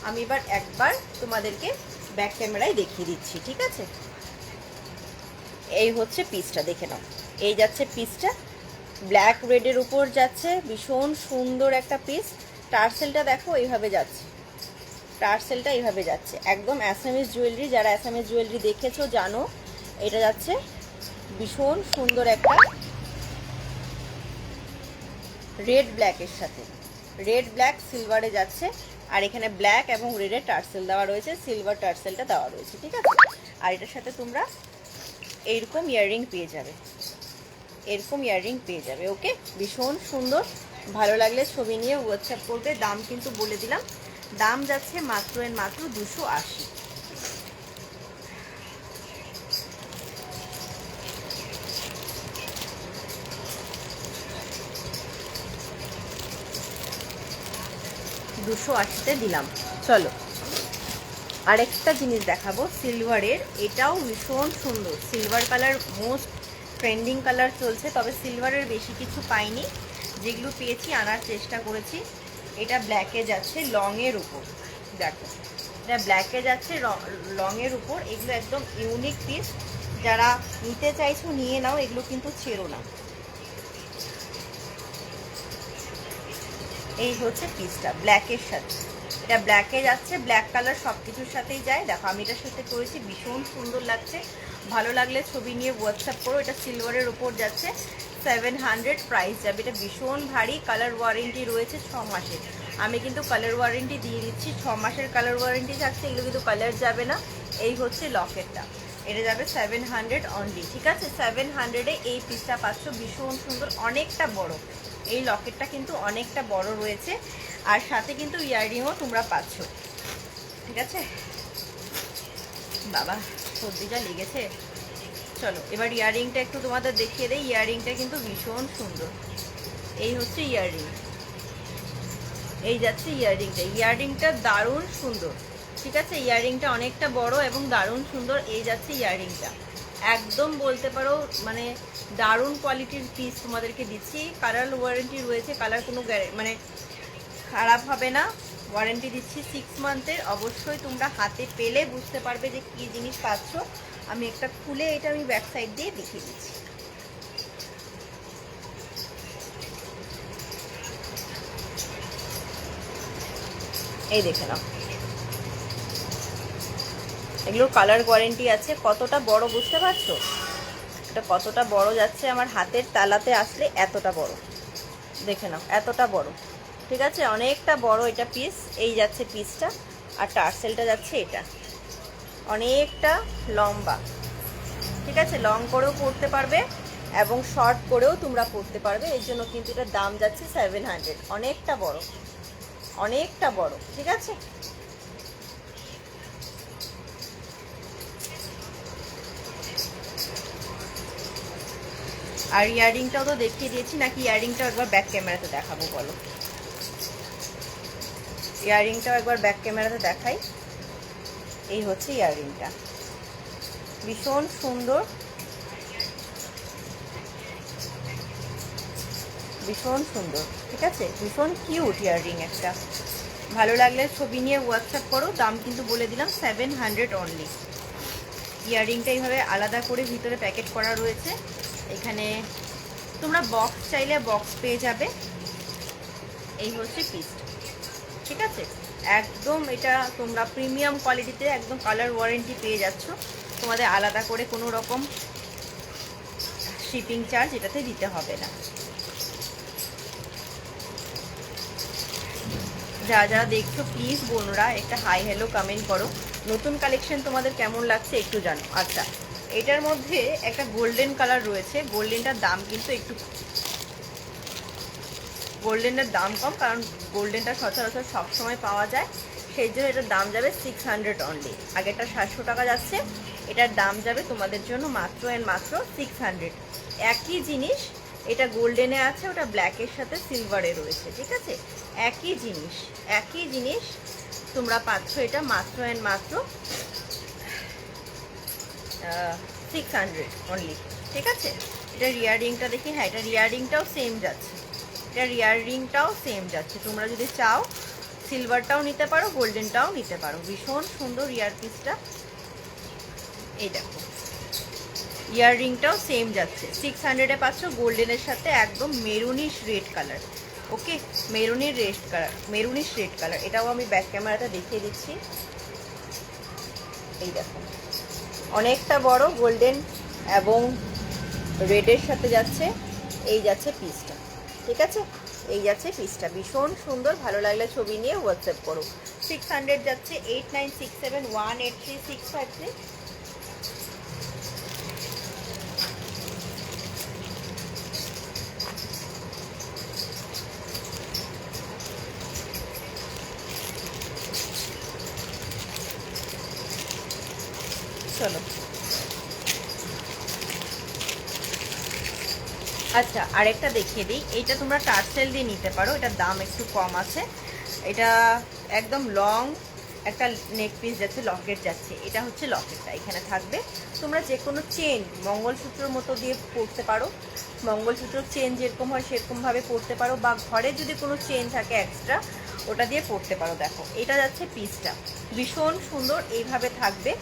আমি এবার একবার তোমাদেরকে ব্যাক ক্যামেরায় দেখিয়ে দিচ্ছি, ঠিক আছে। এই হচ্ছে পিসটা, দেখে নাও, এই যাচ্ছে পিসটা, ব্ল্যাক রেডের উপর যাচ্ছে, ভীষণ সুন্দর একটা পিস। টার্সেলটা দেখো এইভাবে যাচ্ছে, টার্সেলটা এইভাবে যাচ্ছে, একদম অ্যাসামিজ জুয়েলারি, যারা অ্যাসামিজ জুয়েলারি দেখেছো জানো এটা যাচ্ছে ভীষণ সুন্দর একটা রেড ব্ল্যাকের সাথে, রেড ব্ল্যাক সিলভারে যাচ্ছে, আর এখানে ব্ল্যাক এবং রেডের টার্সেল দেওয়া রয়েছে, সিলভার টার্সেলটা দেওয়া রয়েছে, ঠিক আছে। আর এটার সাথে তোমরা এইরকম ইয়াররিং পেয়ে যাবে, এরকম ইয়াররিং পেয়ে যাবে, ওকে, ভীষণ সুন্দর। ভালো লাগলে ছবি নিয়ে হোয়াটসঅ্যাপ করবে। দাম কিন্তু বলে দিলাম, দাম যাচ্ছে মাত্র এর মাত্র 280। $280 দিলাম। চলো আরেকটা জিনিস দেখাবো সিলভারের, এটাও ভীষণ সুন্দর, silver colour most trending colour চলছে, তবে সিলভারের বেশি কিছু পাইনি, যেগুলো পেয়েছি আনার চেষ্টা করেছি। এটা ব্ল্যাকে যাচ্ছে লংয়ের উপর, দেখো এটা ব্ল্যাকে যাচ্ছে লংয়ের উপর, এগুলো একদম ইউনিক পিস, যারা নিতে চাইছো নিয়ে নাও, এগুলো কিন্তু ছেড়ো না। এই হচ্ছে পিসটা ব্ল্যাকের সাথে, এটা ব্ল্যাকে যাচ্ছে, ব্ল্যাক কালার সব কিছুর সাথেই যায়। দেখো আমি এটার সাথে করেছি, ভীষণ সুন্দর লাগছে। ভালো লাগলে ছবি নিয়ে হোয়াটসঅ্যাপ করো। এটা সিলভারের উপর যাচ্ছে, 700 প্রাইস যাবে। এটা ভীষণ ভারী, কালার ওয়ারেন্টি রয়েছে 6 মাসের। আমি কিন্তু কালার ওয়ারেন্টি দিয়ে দিচ্ছি, 6 মাসের কালার ওয়ারেন্টি থাকছে, এগুলো কিন্তু কালার যাবে না। এই হচ্ছে লকেটটা, এটা যাবে 700 অনলি, ঠিক আছে। 700-এ এই পিসটা পাচ্ছ, ভীষণ সুন্দর, অনেকটা বড়, এই লকেটটা কিন্তু অনেকটা বড় রয়েছে, আর সাথে কিন্তু ইয়াররিংও তোমরা পাচ্ছ, ঠিক আছে। বাবা সর্দিটা লেগেছে। চলো এবার ইয়াররিংটা একটু তোমাদের দেখিয়ে দেই। ইয়াররিংটা কিন্তু ভীষণ সুন্দর, এই হচ্ছে ইয়াররিং, এই যাচ্ছে ইয়াররিংটা, ইয়াররিংটা দারুণ সুন্দর, ঠিক আছে। ইয়াররিংটা অনেকটা বড় এবং দারুণ সুন্দর, এই যাচ্ছে ইয়াররিংটা, একদম বলতে পারো মানে দারুণ কোয়ালিটির পিস তোমাদেরকে দিচ্ছি। কালার ওয়ারেন্টি রয়েছে, কালার কোনো মানে খারাপ হবে না, ওয়ারেন্টি দিচ্ছি 6 মান্থের। অবশ্যই তোমরা হাতে পেলে বুঝতে পারবে যে কী জিনিস পাচ্ছ। আমি একটা খুলে এটা আমি ব্যাক সাইড দিয়ে দেখিয়ে দিচ্ছি। এই দেখে নাও, এগুলোর কালার ওয়ারেন্টি আছে। কতটা বড় বুঝতে পারছো, এটা কতটা বড় যাচ্ছে, আমার হাতের তালাতে আসলে এতটা বড়, দেখে নাও এতটা বড়, ঠিক আছে, অনেকটা বড় এটা পিস। এই যাচ্ছে পিসটা, আর টার্সেলটা যাচ্ছে এটা, অনেকটা লম্বা, ঠিক আছে, লং করেও পরতে পারবে এবং শর্ট করেও তোমরা পরতে পারবে। এর জন্য কিন্তু এটার দাম যাচ্ছে 700, অনেকটা বড়, অনেকটা বড়, ঠিক আছে। আর ইয়াররিংটাও তো দেখিয়ে দিয়েছি, নাকি ইয়াররিংটাও একবার ব্যাক ক্যামেরাতে দেখাবো বলো? ইয়াররিংটাও একবার ব্যাক ক্যামেরাতে দেখাই। এই হচ্ছে ইয়াররিংটা, ভীষণ সুন্দর, ভীষণ সুন্দর, ঠিক আছে, ভীষণ কিউট ইয়াররিং একটা। ভালো লাগলে ছবি নিয়ে হোয়াটসঅ্যাপ করো। দাম কিন্তু বলে দিলাম 700 অনলি। ইয়াররিংটা এইভাবে আলাদা করে ভিতরে প্যাকেট করা রয়েছে। এখানে তোমরা বক্স চাইলে বক্স পেয়ে যাবে। এই হচ্ছে পিস, ঠিক আছে, একদম এটা তোমরা প্রিমিয়াম কোয়ালিটিতে একদম কালার ওয়ারেন্টি পেয়ে যাচ্ছ। তোমাদের আলাদা করে কোনো রকম শিপিং চার্জ এটাতে দিতে হবে না। যারা যারা দেখছো প্লিজ বোনরা একটা হাই হ্যালো কমেন্ট করো। নতুন কালেকশন তোমাদের কেমন লাগছে একটু জানো। আচ্ছা, এটার মধ্যে একটা গোল্ডেন কালার রয়েছে, গোল্ডেনটার দাম কিন্তু একটু, গোল্ডেনের দাম কম, কারণ গোল্ডেনটা সচরাচর সবসময় পাওয়া যায়, সেই জন্য এটার দাম যাবে 600 অনলি। আগেরটা 700 টাকা যাচ্ছে, এটার দাম যাবে তোমাদের জন্য মাত্র অ্যান্ড মাত্র 600। একই জিনিস, এটা গোল্ডেনে আছে, ওটা ব্ল্যাকের সাথে সিলভারে রয়েছে, ঠিক আছে? একই জিনিস তোমরা পাচ্ছ এটা মাত্র অ্যান্ড মাত্র 600 অনলি, ঠিক আছে? এটা রিয়ার রিংটা দেখি, হ্যাঁ এটা রিয়ার রিংটাও সেম যাচ্ছে, তোমরা যদি চাও সিলভারটাও নিতে পারো, গোল্ডেনটাও নিতে পারো। ভীষণ সুন্দর ইয়ার পিসটা, এই দেখো ইয়ার রিংটাও সেম যাচ্ছে, 600-এ পাচ্ছ গোল্ডেনের সাথে একদম মেরুনিশ রেড কালার। ওকে, মেরুনিশ রেড কালার। এটাও আমি ব্যাক ক্যামেরাটা দেখিয়ে দিচ্ছি, এই দেখো অনেকটা বড় গোল্ডেন এবং রেডের সাথে যাচ্ছে। এই যাচ্ছে পিসটা, ঠিক আছে? এই যাচ্ছে পিসটা, ভীষণ সুন্দর। ভালো লাগলে ছবি নিয়ে হোয়াটসঅ্যাপ করো। 600 যাচ্ছে, 8967183653। চলো, আচ্ছা আরেকটা দেখিয়ে দিই। এইটা তোমরা টার্সেল দিয়ে নিতে পারো, এটার দাম একটু কম আছে। এটা একদম লং একটা নেক পিস যাচ্ছে, লকেট যাচ্ছে। এটা হচ্ছে লকেটটা, এখানে থাকবে। তোমরা যে কোনো চেন মঙ্গলসূত্রের মতো দিয়ে পরতে পারো, মঙ্গলসূত্র চেন যেরকম হয় সেরকমভাবে পরতে পারো, বা ঘরে যদি কোনো চেন থাকে এক্সট্রা ওটা দিয়ে পরতে পারো। দেখো এটা যাচ্ছে পিসটা, ভীষণ সুন্দর, এইভাবে থাকবে।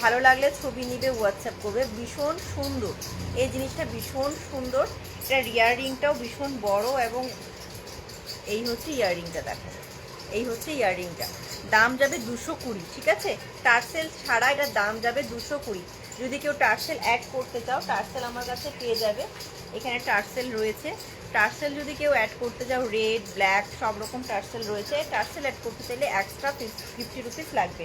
ভালো লাগলে ছবি নিবে, হোয়াটসঅ্যাপ করবে। ভীষণ সুন্দর এই জিনিসটা, ভীষণ সুন্দর। এটা রিয়ার রিংটাও ভীষণ বড়, এবং এই হচ্ছে ইয়াররিংটা, দেখো এই হচ্ছে ইয়াররিংটা। দাম যাবে 220, ঠিক আছে? টার্সেল ছাড়া এটার দাম যাবে 220। যদি কেউ টার্সেল অ্যাড করতে চাও, টার্সেল আমার কাছে পেয়ে যাবে, এখানে টার্সেল রয়েছে। টার্সেল যদি কেউ অ্যাড করতে চাও, রেড ব্ল্যাক সব রকম টার্সেল রয়েছে। টার্সেল অ্যাড করতে চাইলে এক্সট্রা 50 রুপিস লাগবে।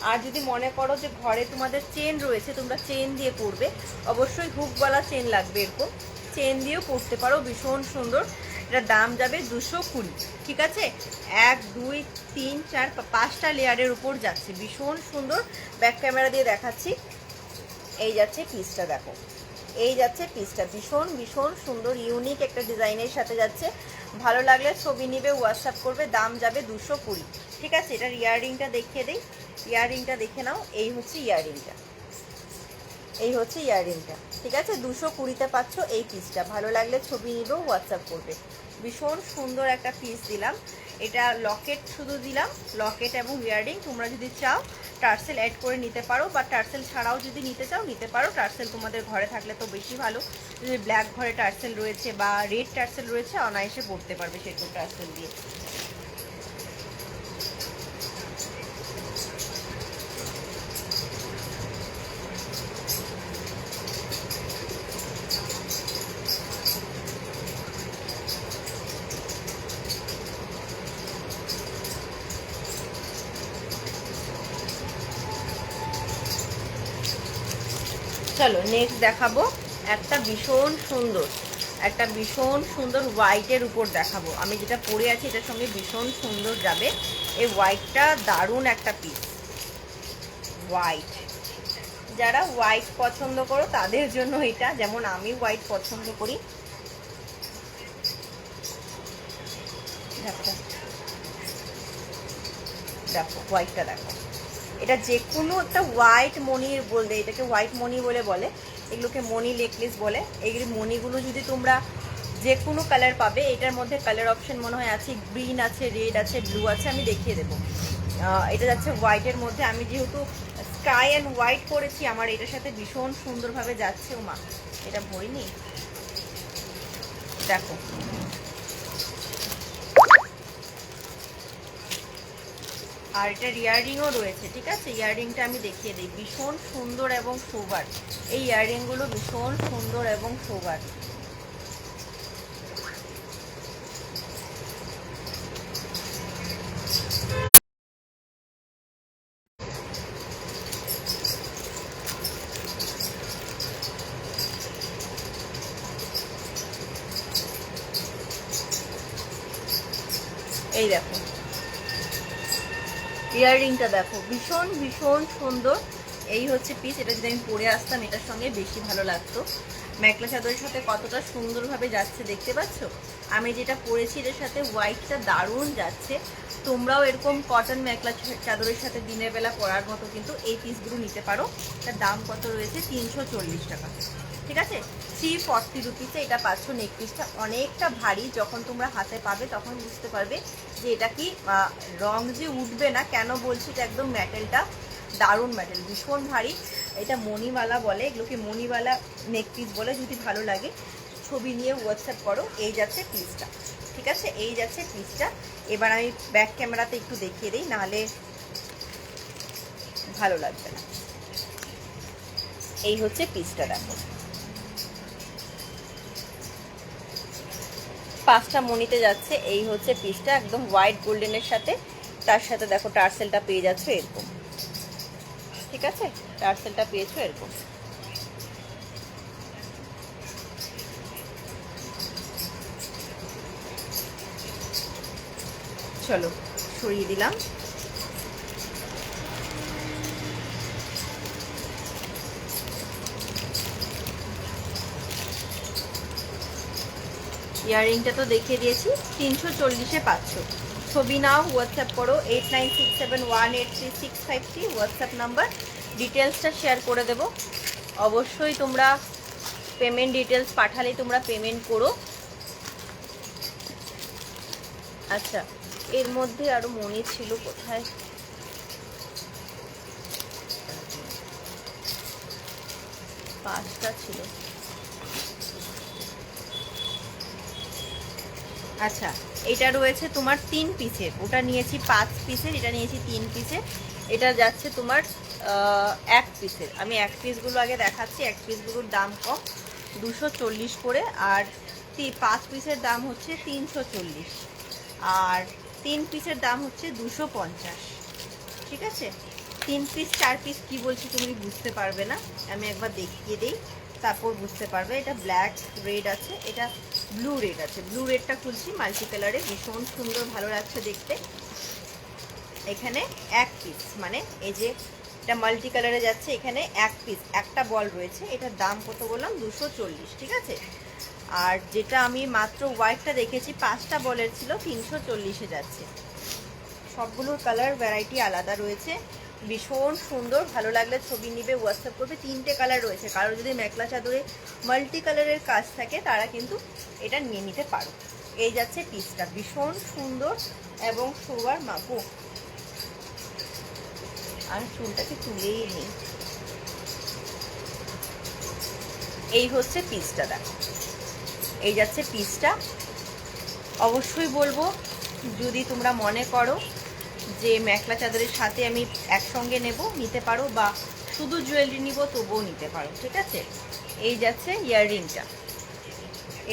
আর যদি মনে করো যে ঘরে তোমাদের চেন রয়েছে, তোমরা চেন দিয়ে পরবে, অবশ্যই হুকওয়ালা চেন লাগবে, এরকম চেন দিয়েও পরতে পারো। ভীষণ সুন্দর, এটার দাম যাবে 220, ঠিক আছে? 1 2 3 4 5টা লেয়ারের উপর যাচ্ছে, ভীষণ সুন্দর। ব্যাক ক্যামেরা দিয়ে দেখাচ্ছি, এই যাচ্ছে পিসটা, দেখো এই যাচ্ছে পিসটা, ভীষণ ভীষণ সুন্দর ইউনিক একটা ডিজাইনের সাথে যাচ্ছে। ভালো লাগলে ছবি নিবে, হোয়াটসঅ্যাপ করবে। দাম যাবে 220, ঠিক আছে? এটার ইয়াররিংটা দেখিয়ে দিই, ইয়াররিংটা দেখে নাও। এই হচ্ছে ইয়াররিংটা, ঠিক আছে? 220-তে পাচ্ছ এই পিসটা। ভালো লাগলে ছবি নিবেও, হোয়াটসঅ্যাপ করবে। ভীষণ সুন্দর একটা পিস দিলাম। এটা লকেট শুধু দিলাম, লকেট এবং ইয়াররিং। তোমরা যদি চাও টার্সেল অ্যাড করে নিতে পারো, বা টার্সেল ছাড়াও যদি নিতে চাও নিতে পারো। টার্সেল তোমাদের ঘরে থাকলে তো বেশি ভালো। যদি ব্ল্যাক ঘরে টার্সেল রয়েছে বা রেড টার্সেল রয়েছে, অনায়াসে পরতে পারবে সেরকম টার্সেল দিয়ে। চলো নেক্সট দেখাবো একটা ভীষণ সুন্দর হোয়াইটের উপর দেখাবো। আমি যেটা পরে আছি এটার সঙ্গে ভীষণ সুন্দর যাবে। এই হোয়াইটটা দারুণ একটা পিস, হোয়াইট। যারা হোয়াইট পছন্দ করো তাদের জন্য এটা, যেমন আমি হোয়াইট পছন্দ করি। দেখো দেখো হোয়াইটটা দেখো, এটা যে কোনো একটা হোয়াইট মণির বলতে, এটাকে হোয়াইট মণি বলে, এগুলোকে মণি নেকলেস বলে। এই মণিগুলো যদি তোমরা যে কোনো কালার পাবে, এটার মধ্যে কালার অপশন মনে হয় আছে, গ্রিন আছে, রেড আছে, ব্লু আছে, আমি দেখিয়ে দেবো। এটা যাচ্ছে হোয়াইটের মধ্যে। আমি যেহেতু স্কাই অ্যান্ড হোয়াইট করেছি, আমার এটার সাথে ভীষণ সুন্দরভাবে যাচ্ছে। ও মা, এটা ভরিনি, দেখো আর এটা ইয়াররিংও রয়েছে, ঠিক আছে? ইয়াররিংটা আমি দেখিয়ে দিই, ভীষণ সুন্দর এবং সোবার। এই ইয়াররিংগুলো ভীষণ সুন্দর এবং সোবার। ইয়াররিংটা দেখো ভীষণ ভীষণ সুন্দর। এই হচ্ছে পিস, এটা যদি আমি পরে আসতাম এটার সঙ্গে বেশি ভালো লাগতো। মেখলা চাদরের সাথে কতটা সুন্দরভাবে যাচ্ছে দেখতে পাচ্ছ। আমি যেটা পরেছি এটার সাথে হোয়াইটটা দারুণ যাচ্ছে। তোমরাও এরকম কটন মেখলা চাদরের সাথে দিনের বেলা পরার মতো কিন্তু এই পিসগুলো নিতে পারো। এটার দাম কত রয়েছে? 340 টাকা। ঠিক আছে, 340 রুপিসে এটা পাচ্ছ। নেক পিসটা অনেকটা ভারী, যখন তোমরা হাতে পাবে তখন বুঝতে পারবে যে এটা কি রং যে উঠবে না। কেন বলছি, এটা একদম মেটেলটা দারুণ মেটেল, ভীষণ ভারী। এটা মণিওয়ালা বলে, এগুলোকে মণিওয়ালা নেক পিস বলে। যদি ভালো লাগে ছবি নিয়ে হোয়াটসঅ্যাপ করো। এই যাচ্ছে পিসটা, ঠিক আছে, এই যাচ্ছে পিসটা। এবার আমি ব্যাক ক্যামেরাতে একটু দেখিয়ে দিই, নাহলে ভালো লাগবে না। এই হচ্ছে পিসটা, দেখো 5টা মণিতে যাচ্ছে। এই হচ্ছে পিসটা, একদম হোয়াইট গোল্ডেনের সাথে। তার সাথে দেখো টার্সেলটা পেয়ে যাচ্ছ এরকম, ঠিক আছে, টার্সেলটা পেয়েছো এরকম। চলো সরিয়ে দিলাম। ইয়াররিংটা তো দেখিয়ে দিয়েছি, 340-এ পাচ্ছ। ছবি নাও, হোয়াটসঅ্যাপ করো 8967183653 হোয়াটসঅ্যাপ নাম্বার। ডিটেলসটা শেয়ার করে দেবো। অবশ্যই তোমরা পেমেন্ট ডিটেলস পাঠালেই তোমরা পেমেন্ট করো। আচ্ছা, এর মধ্যে আরো মনে ছিল, কোথায় 5টা ছিল। আচ্ছা, এটা রয়েছে তোমার 3 পিসের, ওটা নিয়েছি 5 পিসের, এটা নিয়েছি 3 পিসের। এটা যাচ্ছে তোমার 1 পিসের। আমি 1 পিসগুলো আগে দেখাচ্ছি। 1 পিসগুলোর দাম কম, 240 করে। আর 5 পিসের দাম হচ্ছে 340, আর 3 পিসের দাম হচ্ছে 250। ঠিক আছে, 3 পিস 4 পিস কি বলছি তুমি বুঝতে পারবে না, আমি একবার দেখিয়ে দিই, তারপর বুঝতে পারবে। এটা ব্ল্যাক রেড আছে, এটা ব্লু রেড আছে। ব্লু রেডটা খুলছি, মাল্টি কালারে, ভীষণ সুন্দর, ভালো লাগছে দেখতে। এখানে 1 পিস, মানে এই যে এটা মাল্টি কালারে যাচ্ছে, এখানে 1 পিস, একটা বল রয়েছে। এটার দাম কত বললাম? 240, ঠিক আছে। আর যেটা আমি মাত্র হোয়াইটটা দেখেছি 5টা বলের ছিল, 340-এ যাচ্ছে। সবগুলোর কালার ভ্যারাইটি আলাদা রয়েছে, ভীষণ সুন্দর। ভালো লাগলে ছবি নিবে, হোয়াটসঅ্যাপ করবে। 3টে কালার রয়েছে, কারো যদি মেখলা চাদরে মাল্টি কালারের কাজ থাকে তারা কিন্তু এটা নিয়ে নিতে পারো। এই যাচ্ছে পিসটা, ভীষণ সুন্দর এবং শোবার মাপো। আর চুলটাকে তুলেই নেই। এই হচ্ছে পিসটা, দেখো এই যাচ্ছে পিসটা। অবশ্যই বলবো, যদি তোমরা মনে করো যে মেখলা চাদরের সাথে আমি একসঙ্গে নেব, নিতে পারো, বা শুধু জুয়েলারি নিব তবুও নিতে পারো, ঠিক আছে। এই যাচ্ছে ইয়াররিংটা,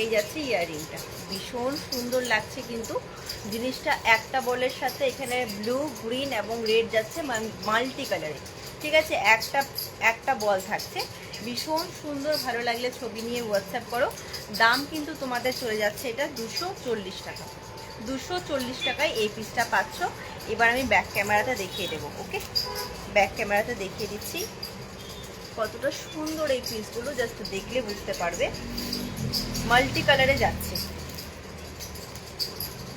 এই যাচ্ছে ইয়াররিংটা, ভীষণ সুন্দর লাগছে কিন্তু জিনিসটা। একটা বলের সাথে এখানে ব্লু, গ্রিন এবং রেড যাচ্ছে, মাল্টি কালারে, ঠিক আছে। একটা বল থাকছে, ভীষণ সুন্দর। ভালো লাগলে ছবি নিয়ে হোয়াটসঅ্যাপ করো। দাম কিন্তু তোমাদের চলে যাচ্ছে এটা 240 টাকা। 240 টাকায় এই পিসটা পাচ্ছ। এবার আমি ব্যাক ক্যামেরাতে দেখিয়ে দেবো, ওকে। ব্যাক ক্যামেরাতে দেখিয়ে দিচ্ছি কতটা সুন্দর এই পিসগুলো, জাস্ট দেখলে বুঝতে পারবে। মাল্টি কালারে যাচ্ছে,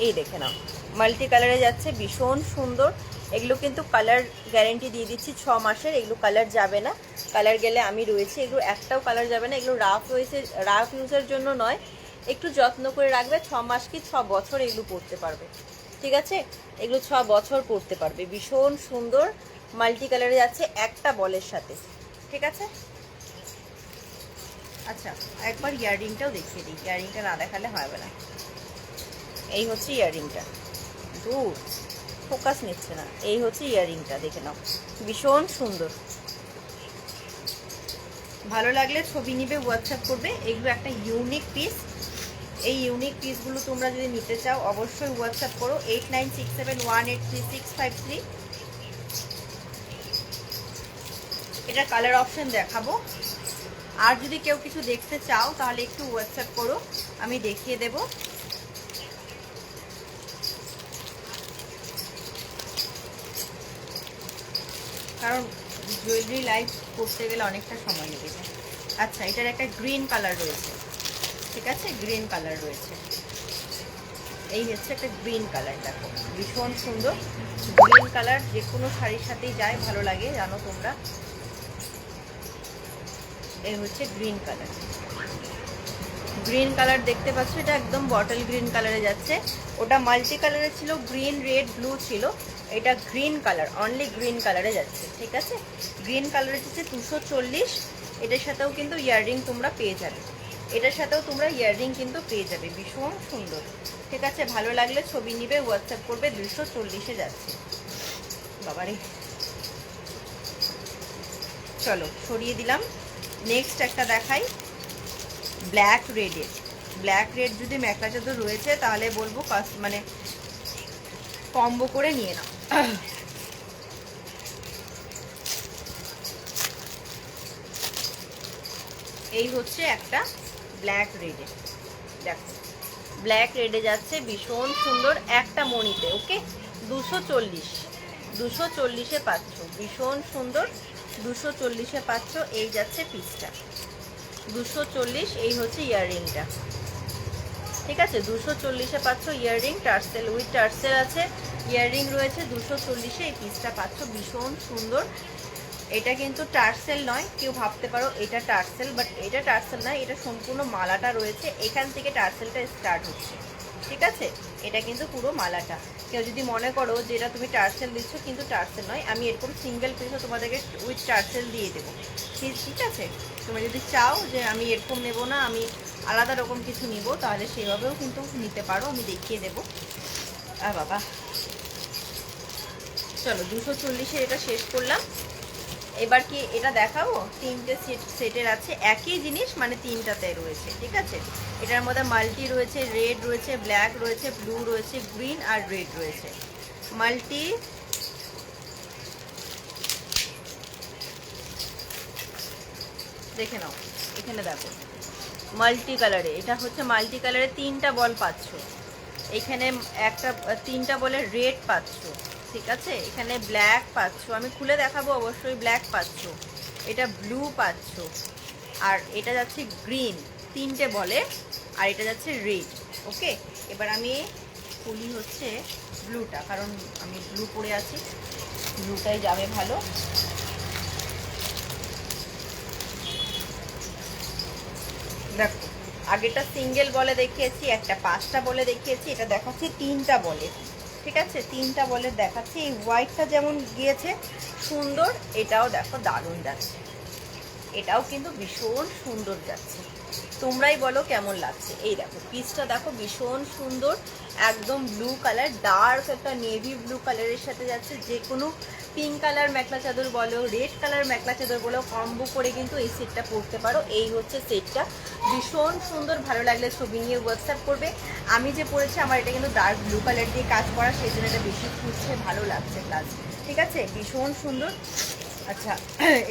এই দেখে নাও, মাল্টি কালারে যাচ্ছে, ভীষণ সুন্দর। এগুলো কিন্তু কালার গ্যারেন্টি দিয়ে দিচ্ছি 6 মাসের, এগুলো কালার যাবে না। কালার গেলে আমি রয়েছে, এগুলো একটাও কালার যাবে না। এগুলো রাফ ইউজের জন্য নয়, একটু যত্ন করে রাখবে। 6 মাস কি 6 বছর এগুলো পরতে পারবে, ঠিক আছে। এগুলো 6 বছর পরতে পারবে। ভীষণ সুন্দর, মাল্টি কালারে যাচ্ছে একটা বলের সাথে, ঠিক আছে। আচ্ছা, একবার ইয়াররিংটাও দেখিয়ে দিই, ইয়াররিংটা না দেখালে হবে না। এই হচ্ছে ইয়াররিংটা, দূর ফোকাস নিচ্ছে না। এই হচ্ছে ইয়াররিংটা, দেখে নাও, ভীষণ সুন্দর। ভালো লাগলে ছবি নিবে, হোয়াটসঅ্যাপ করবে। এগুলো একটা ইউনিক পিস। এই ইউনিক পিসগুলো তোমরা যদি নিতে চাও অবশ্যই হোয়াটসঅ্যাপ করো 8967183653। এটা কালার অপশন দেখাবো। আর যদি কেউ কিছু দেখতে চাও তাহলে একটু হোয়াটসঅ্যাপ করো, আমি দেখিয়ে দেব। কারণ জুয়েলারি লাইভ করতে গেলে অনেকটা সময় লেগে যায়। আচ্ছা, এটার একটা গ্রিন কালার রয়েছে, ঠিক আছে, গ্রিন কালার রয়েছে। এই হচ্ছে একটা গ্রিন কালার, দেখো ভীষণ সুন্দর গ্রিন কালার, যে কোনো শাড়ির সাথেই যায়, ভালো লাগে জানো তোমরা। এই হচ্ছে গ্রিন কালার, গ্রিন কালার দেখতে পাচ্ছ, এটা একদম বটল গ্রিন কালারে যাচ্ছে। ওটা মাল্টি কালারে ছিল, গ্রিন রেড ব্লু ছিল, এটা গ্রিন কালার, অনলি গ্রিন কালারে যাচ্ছে, ঠিক আছে। গ্রিন কালারে যাচ্ছে 240। এটার সাথেও কিন্তু ইয়াররিং তোমরা পেয়ে যাবে, এটার সাথেও তোমরা ইয়াররিং কিন্তু পেয়ে যাবে, ভীষণ সুন্দর, ঠিক আছে। ভালো লাগলে ছবি নিবে, হোয়াটসঅ্যাপ করবে, 240-এ যাচ্ছে। বাবারে, চলো সরিয়ে দিলাম। নেক্সট একটা দেখাই, ব্ল্যাক রেডের। ব্ল্যাক রেড যদি মেখলা চাদর রয়েছে তাহলে বলবো মানে কম্বো করে নিয়ে নাও। এই হচ্ছে একটা ব্ল্যাক রেডে, দেখো ব্ল্যাক রেডে যাচ্ছে, ভীষণ সুন্দর, একটা মণিতে, ওকে 240-এ পাচ্ছ, ভীষণ সুন্দর, 240-এ পাচ্ছ। এই যাচ্ছে পিসটা 240, এই হচ্ছে ইয়াররিংটা, ঠিক আছে। 240-এ পাচ্ছ ইয়াররিং, টার্সেল উইথ টার্সেল আছে, ইয়াররিং রয়েছে 240-এ, এই পিসটা পাচ্ছ, ভীষণ সুন্দর। এটা কিন্তু টার্সেল নয়, কেউ ভাবতে পারো এটা টার্সেল, বাট এটা টার্সেল নয়, এটা সম্পূর্ণ মালাটা রয়েছে, এখান থেকে টার্সেলটা স্টার্ট হচ্ছে, ঠিক আছে। এটা কিন্তু পুরো মালাটা, কেউ যদি মনে করো যে এটা তুমি টার্সেল দিচ্ছ, কিন্তু টার্সেল নয়, আমি এরকম সিঙ্গেল পিসও তোমাদেরকে উইথ টার্সেল দিয়ে দেবো, ঠিক আছে। তোমরা যদি চাও যে আমি এরকম নেবো না, আমি আলাদা রকম কিছু নিব, তাহলে সেভাবেও কিন্তু নিতে পারো, আমি দেখিয়ে দেবো। বাবা, চলো 240-এ এটা শেষ করলাম। এবার কি এটা দেখাবো, তিনটে সেটের আছে, একই জিনিস মানে তিনটাতে রয়েছে, ঠিক আছে। এটার মধ্যে মাল্টি রয়েছে, রেড রয়েছে, ব্ল্যাক রয়েছে, ব্লু রয়েছে, গ্রিন আর রেড রয়েছে। মাল্টি দেখে নাও, এখানে দেখো মাল্টি কালারে, এটা হচ্ছে মাল্টি কালারে, তিনটা বল পাচ্ছ এখানে, একটা তিনটা বলে রেড পাচ্ছ, ঠিক আছে। এখানে ব্ল্যাক পাচ্ছ, আমি খুলে দেখাবো অবশ্যই, ব্ল্যাক পাচ্ছ, এটা ব্লু পাচ্ছ, আর এটা যাচ্ছে গ্রিন, তিনটে বলে, আর এটা যাচ্ছে রেড, ওকে। এবার আমি খুলি হচ্ছে ব্লুটা, কারণ আমি ব্লু পরে আছি, ব্লুটাই যাবে ভালো। দেখো, আগেটা সিঙ্গেল বলে দেখিয়েছি, একটা 5টা বলে দেখিয়েছি, এটা দেখাচ্ছি 3টা বলে, ঠিক আছে। 3টা বলে দেখাচ্ছি। এই হোয়াইটটা যেমন গিয়েছে সুন্দর, এটাও দেখো দারুণ যাচ্ছে, এটাও কিন্তু ভীষণ সুন্দর যাচ্ছে, তোমরাই বলো কেমন লাগছে। এই দেখো পিসটা দেখো, ভীষণ সুন্দর, একদম ব্লু কালার, ডার্ক একটা নেভি ব্লু কালারের সাথে যাচ্ছে, যে কোনো পিঙ্ক কালার মেখলা চাদর বলো, রেড কালার মেখলা চাদর বলো, কম্বো করে কিন্তু এই সেটটা পরতে পারো। এই হচ্ছে সেটটা, ভীষণ সুন্দর, ভালো লাগলে ছবি নিয়ে হোয়াটসঅ্যাপ করবে। আমি যে পরেছি, আমার এটা কিন্তু ডার্ক ব্লু কালার দিয়ে কাজ করা, সেই জন্য এটা বেশি খুঁজছে, ভালো লাগছে প্লাস, ঠিক আছে, ভীষণ সুন্দর। আচ্ছা,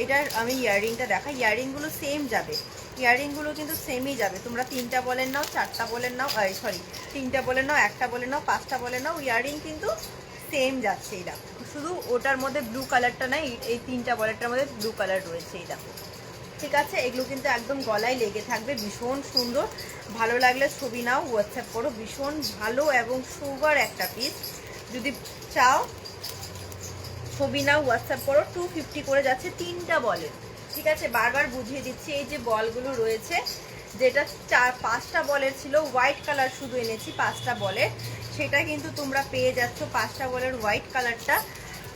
এটার আমি ইয়াররিংটা দেখাই, ইয়াররিংগুলো সেম যাবে, ইয়াররিংগুলো কিন্তু সেমই যাবে। তোমরা 3টা বলেন নাও, 4টা বলেন নাও, সরি 3টা বলে নাও, 1টা বলে নাও, 5টা বলে নাও, ইয়াররিং কিন্তু সেম যাচ্ছে। এই দেখো, শুধু ওটার মধ্যে ব্লু কালারটা নাই, এই 3টা বলেরটার মধ্যে ব্লু কালার রয়েছে, এই দেখো, ঠিক আছে। এগুলো কিন্তু একদম গলায় লেগে থাকবে, ভীষণ সুন্দর, ভালো লাগলে ছবি নাও, হোয়াটসঅ্যাপ করো, ভীষণ ভালো এবং সুগার একটা পিস। যদি চাও ছবি নাও, হোয়াটসঅ্যাপ করো, 250 করে যাচ্ছে 3টা বলের, ঠিক আছে। বারবার বুঝিয়ে দিচ্ছি, এই যে বলগুলো রয়েছে, যেটা 5টা বলের ছিল, হোয়াইট কালার শুধু এনেছি 5টা বলের, সেটা কিন্তু তোমরা পেয়ে যাচ্ছ 5টা বলের হোয়াইট কালারটা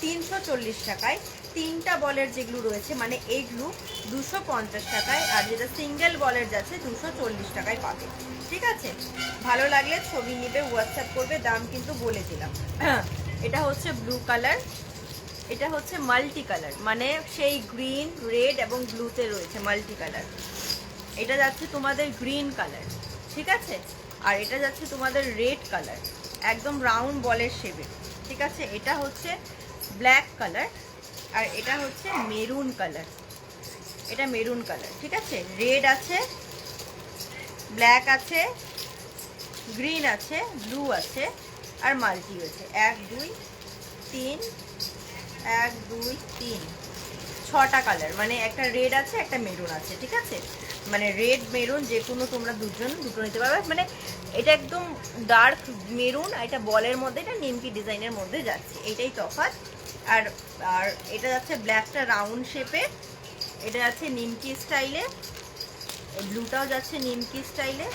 340 টাকায়। 3টা বলের যেগুলো রয়েছে মানে এইগুলো 250 টাকায়, আর যেটা সিঙ্গেল বলের যাচ্ছে 240 টাকায় পাবে, ঠিক আছে। ভালো লাগলে ছবি নেবে, হোয়াটসঅ্যাপ করবে, দাম কিন্তু বলে দিলাম। এটা হচ্ছে ব্লু কালার, এটা হচ্ছে মাল্টি কালার, মানে সেই গ্রিন রেড এবং ব্লুতে রয়েছে মাল্টি কালার। এটা যাচ্ছে তোমাদের গ্রিন কালার, ঠিক আছে, আর এটা যাচ্ছে তোমাদের রেড কালার, একদম রাউন্ড বলের শেপে, ঠিক আছে। এটা হচ্ছে ব্ল্যাক কালার, আর এটা হচ্ছে মেরুন কালার, এটা মেরুন কালার, ঠিক আছে। রেড আছে, ব্ল্যাক আছে, গ্রিন আছে, ব্লু আছে, আর মাল্টি আছে, 1 2 3 1 2 3 6টা কালার, মানে একটা রেড আছে একটা মেরুন আছে, ঠিক আছে, মানে রেড মেরুন যে কোনো তোমরা দুটো নিতে পারবে। মানে এটা একদম ডার্ক মেরুন, এটা বলের মধ্যে, এটা নিমকি ডিজাইনের মধ্যে যাচ্ছে, এটাই তফাৎ। আর আর এটা যাচ্ছে ব্ল্যাকটা রাউন্ড শেপে, এটা যাচ্ছে নিমকি স্টাইলে, এই ব্লুটাও যাচ্ছে নিমকি স্টাইলে,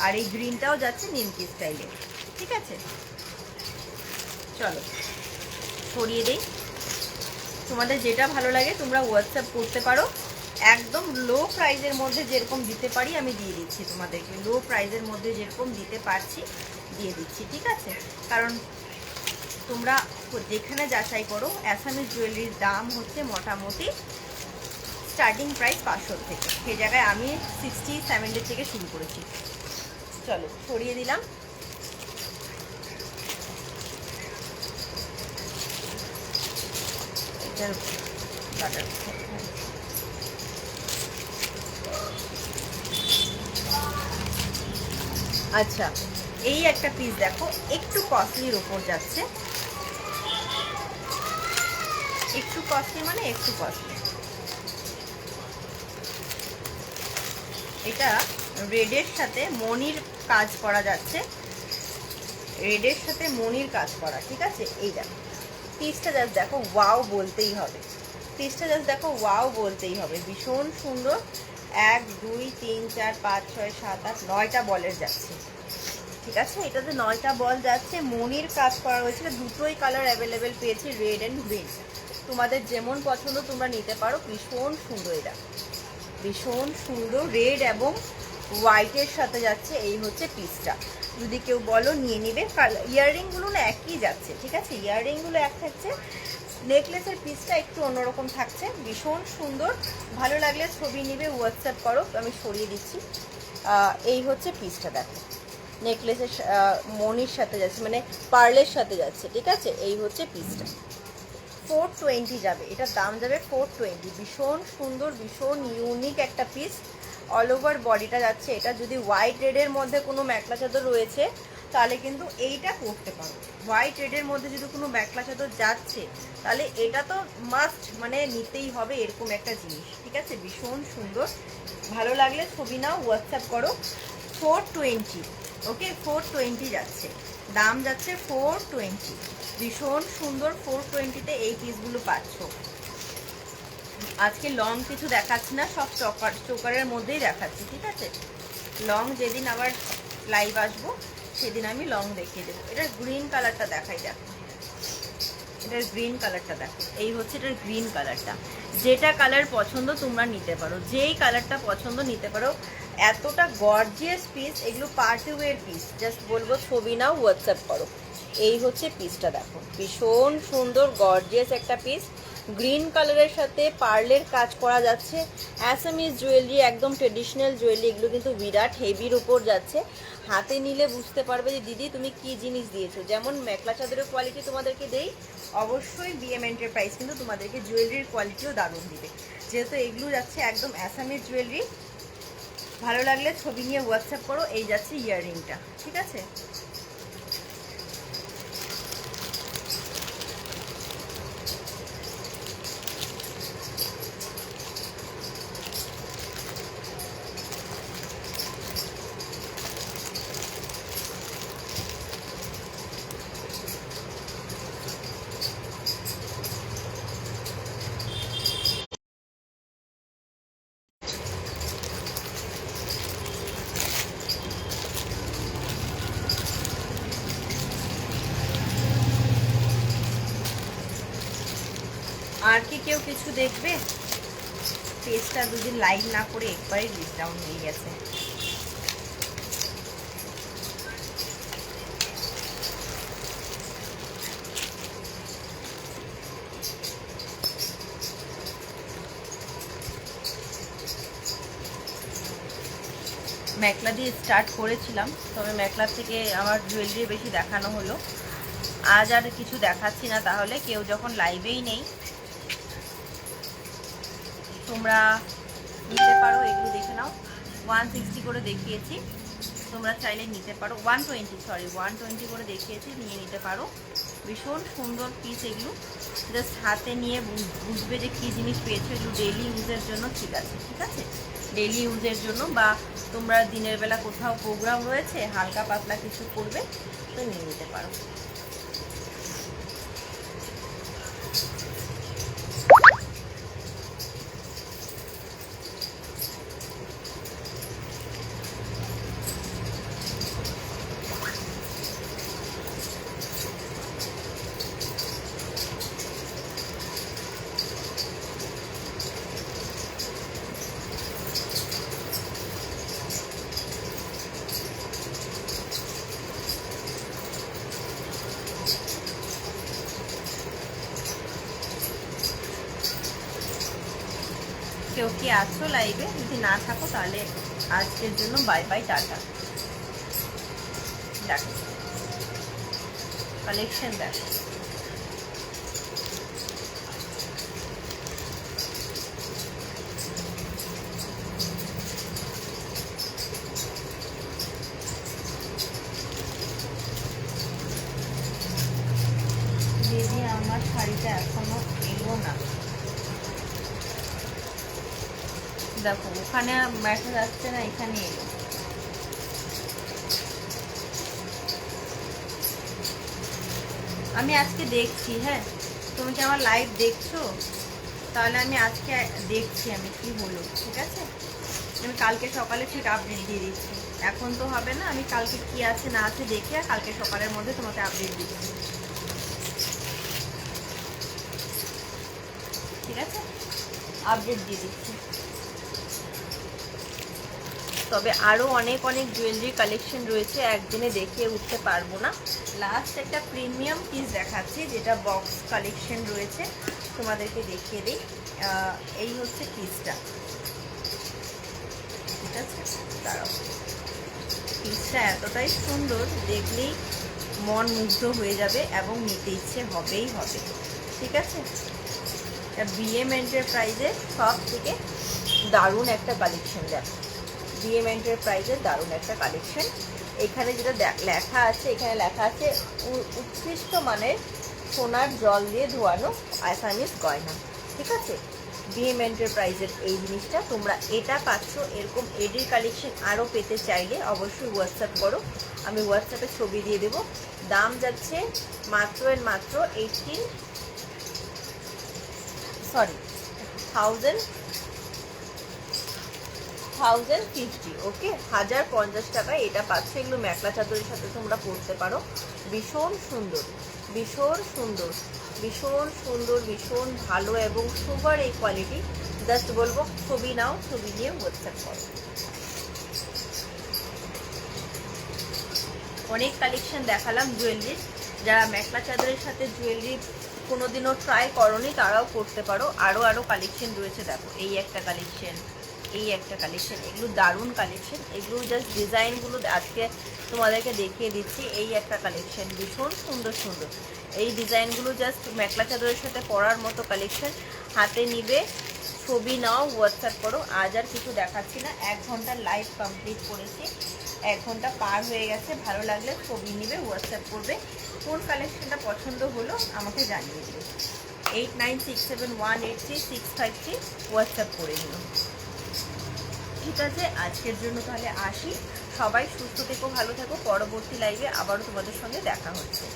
আর এই গ্রিনটাও যাচ্ছে নিমকি স্টাইলে, ঠিক আছে। চলো সরিয়ে দেই, তোমাদের যেটা ভালো লাগে তোমরা হোয়াটসঅ্যাপ করতে পারো। একদম লো প্রাইজের মধ্যে যেরকম দিতে পারি আমি দিয়ে দিচ্ছি তোমাদেরকে, লো প্রাইজের মধ্যে যেরকম দিতে পারছি দিয়ে দিচ্ছি, ঠিক আছে। কারণ তোমরা যেখানে যাচাই করো অ্যাসামিজ জুয়েলারির দাম হচ্ছে মোটামুটি স্টার্টিং প্রাইস 500 থেকে, সেই জায়গায় আমি 60-70 থেকে শুরু করেছি। চলো সরিয়ে দিলাম। এটার বাটার আচ্ছা, এই একটা পিস দেখো, একটু কস্টলির ওপর যাচ্ছে, একটু কস্টলি মানে একটু কস্টলি। এটা রেডের সাথে মনির কাজ করা যাচ্ছে, রেডের সাথে মনির কাজ করা, ঠিক আছে। এই দেখো পিসটা জাস্ট দেখো, ওয়াও বলতেই হবে, পিসটা জাস্ট দেখো, ওয়াও বলতেই হবে, ভীষণ সুন্দর। 1 2 3 4 5 6 7 8 9টা বলের যাচ্ছে, ঠিক আছে। এটাতে 9টা বল যাচ্ছে, মনির কাজ করা হয়েছিল, দুটোই কালার অ্যাভেলেবেল পেয়েছি, রেড অ্যান্ড গ্রিন, তোমাদের যেমন পছন্দ তোমরা নিতে পারো। ভীষণ সুন্দর, এটা ভীষণ সুন্দর, রেড এবং হোয়াইটের সাথে যাচ্ছে, এই হচ্ছে পিসটা। যদি কেউ বলো নিয়ে নিবে, ইয়াররিংগুলো না একই যাচ্ছে, ঠিক আছে, ইয়াররিংগুলো এক থাকছে, নেকলেসের পিসটা একটু অন্যরকম থাকছে, ভীষণ সুন্দর। ভালো লাগলে ছবি নিবে, হোয়াটসঅ্যাপ করো, আমি সরিয়ে দিচ্ছি। এই হচ্ছে পিসটা দেখো, নেকলেসের মনির সাথে যাচ্ছে, মানে পার্লের সাথে যাচ্ছে, ঠিক আছে। এই হচ্ছে পিসটা, 420 যাবে, এটার দাম যাবে 420। ভীষণ সুন্দর, ভীষণ ইউনিক একটা পিস, অল ওভার বডিটা যাচ্ছে। এটা যদি হোয়াইট রেডের মধ্যে কোনো মেখলা চাদর রয়েছে তাহলে কিন্তু এইটা পরতে পারো, হোয়াইট রেডের মধ্যে যদি কোনো মেখলা চাদর যাচ্ছে তাহলে এটা তো মাস্ট, মানে নিতেই হবে এরকম একটা জিনিস, ঠিক আছে। ভীষণ সুন্দর, ভালো লাগলে ছবি নাও, হোয়াটসঅ্যাপ করো। 420, ওকে, 420 যাচ্ছে, দাম যাচ্ছে 420। ভীষণ সুন্দর, 420-তে এই পিসগুলো পাচ্ছ। আজকে লং কিছু দেখাচ্ছি না, সব চোকারের মধ্যেই দেখাচ্ছি, ঠিক আছে। লং যেদিন আবার লাইভ আসবো সেদিন আমি লং দেখিয়ে দেবো। এটার গ্রিন কালারটা দেখাই, দেখো এটার গ্রিন কালারটা দেখো, এই হচ্ছে এটার গ্রিন কালারটা। যেটা কালার পছন্দ তোমরা নিতে পারো, যেই কালারটা পছন্দ নিতে পারো। এতটা গর্জিয়াস পিস, এগুলো পার্টি ওয়্যার পিস, জাস্ট বলবো ছবি নাও, হোয়াটসঅ্যাপ করো। এই হচ্ছে পিসটা দেখো, ভীষণ সুন্দর গর্জিয়াস একটা পিস, গ্রিন কালারের সাথে পার্লের কাজ করা যাচ্ছে, অ্যাসামিজ জুয়েলারি, একদম ট্রেডিশনাল জুয়েলারি, এগুলো কিন্তু বিরাট হেভির উপর যাচ্ছে। হাতে নিলে বুঝতে পারবে যে দিদি তুমি কি জিনিস দিয়েছো। যেমন মেখলা চাদরের কোয়ালিটি তোমাদেরকে দেই, অবশ্যই বিএম এন্টারপ্রাইজ কিন্তু তোমাদেরকে জুয়েলারির কোয়ালিটিও দারুণ দিবে, যেহেতু এগুলো যাচ্ছে একদম অ্যাসামিজ জুয়েলারি। ভালো লাগলে ছবি নিয়ে হোয়াটসঅ্যাপ করো। এই যাচ্ছে ইয়াররিংটা, ঠিক আছে। আর কি কেউ কিছু দেখবে? পেজটা দুদিন লাইভ না করে একবারই ডিসকাউন্ট হয়ে গেছে। মেখলা দিয়ে স্টার্ট করেছিলাম, তবে মেখলার থেকে আমার জুয়েলারি বেশি দেখানো হলো। আজ আর কিছু দেখাচ্ছি না, তাহলে কেউ যখন লাইভেই নেই তোমরা নিতে পারো, এগুলো দেখে নাও। 160 করে দেখিয়েছি, তোমরা চাইলে নিতে পারো। 120 করে দেখিয়েছি, নিয়ে নিতে পারো। ভীষণ সুন্দর পিস এগুলো, জাস্ট হাতে নিয়ে বুঝবে যে কী জিনিস পেয়েছো। এগুলো ডেইলি ইউজের জন্য ঠিক আছে, ঠিক আছে, ডেইলি ইউজের জন্য, বা তোমরা দিনের বেলা কোথাও প্রোগ্রাম রয়েছে হালকা পাতলা কিছু করবে তো নিয়ে নিতে পারো। কেউ কি আছো লাইভে? যদি না থাকো তাহলে আজকের জন্য বাই বাই, টাটা। দেখো কালেকশন দেখো, দিদি আমার শাড়িটা এখনো এলো না। দেখো ওখানে মেসেজ আসছে না, এখানে এলো। আমি আজকে দেখছি, হ্যাঁ তুমি কি আমার লাইভ দেখছো? তাহলে আমি আজকে দেখছি আমি কি হলো, ঠিক আছে। আমি কালকে সকালে ঠিক আপডেট দিয়ে দিচ্ছি, এখন তো হবে না। আমি কালকে কি আছে না আছে দেখে কালকে সকালের মধ্যে তোমাকে আপডেট দিচ্ছি, ঠিক আছে, আপডেট দিয়ে দিচ্ছি। তবে আরও অনেক অনেক জুয়েলারি কালেকশন রয়েছে, একদিনে দেখিয়ে উঠতে পারবো না। লাস্ট একটা প্রিমিয়াম পিস দেখাচ্ছি, যেটা বক্স কালেকশন রয়েছে, তোমাদেরকে দেখিয়ে দিই। এই হচ্ছে পিসটা, ঠিক আছে, দাঁড়াও। পিসটা এতটাই সুন্দর, দেখলেই মন মুগ্ধ হয়ে যাবে এবং নিতে ইচ্ছে হবেই হবে, ঠিক আছে। বিএম এন্টারপ্রাইজের সব থেকে দারুণ একটা কালেকশন দেখো, বিএম এন্টারপ্রাইজের দারুণ একটা কালেকশন। এখানে যেটা লেখা আছে, এখানে লেখা আছে উৎকৃষ্ট মানের সোনার জল দিয়ে ধোয়ানো আসামিস গয়না, ঠিক আছে। বিএম এন্টারপ্রাইজের এই জিনিসটা তোমরা এটা পাচ্ছ। এরকম এডির কালেকশন আরও পেতে চাইলে অবশ্যই হোয়াটসঅ্যাপ করো, আমি হোয়াটসঅ্যাপে ছবি দিয়ে দেবো। দাম যাচ্ছে মাত্র 1050, ওকে, 1050 টাকায় এটা পাচ্ছ। এগুলো মেখলা চাদরের সাথে তোমরা পরতে পারো। ভীষণ সুন্দর, ভীষণ সুন্দর, ভীষণ সুন্দর, ভীষণ ভালো এবং সুপার এই কোয়ালিটি। জাস্ট বলবো ছবি নাও, ছবি নিয়ে হোয়াটসঅ্যাপ করো। অনেক কালেকশন দেখালাম জুয়েলারির, যারা মেখলা চাদরের সাথে জুয়েলারি কোনোদিনও ট্রাই করোনি তারাও করতে পারো। আরও কালেকশন রয়েছে, দেখো এই একটা কালেকশন, এই একটা কালেকশন, এগুলো দারুণ কালেকশন। এগুলো জাস্ট ডিজাইনগুলো আজকে তোমাদেরকে দেখিয়ে দিচ্ছি। এই একটা কালেকশন ভীষণ সুন্দর সুন্দর, এই ডিজাইনগুলো জাস্ট মেখলা চাদরের সাথে পরার মতো কালেকশন। হাতে নিবে, ছবি নাও, হোয়াটসঅ্যাপ করো। আজ আর কিছু দেখাচ্ছি না, 1 ঘন্টার লাইভ কমপ্লিট করেছি, 1 ঘন্টা পার হয়ে গেছে। ভালো লাগলে ছবি নিবে, হোয়াটসঅ্যাপ করবে। কোন কালেকশনটা পছন্দ হলো আমাকে জানিয়ে দিও। 8967183653 হোয়াটসঅ্যাপ করে নিও, ঠিক আছে। আজকের জন্য তাহলে আসি, সবাই সুস্থ থেকো, ভালো থেকো। পরবর্তী লাইভে আবারও তোমাদের সঙ্গে দেখা হচ্ছে।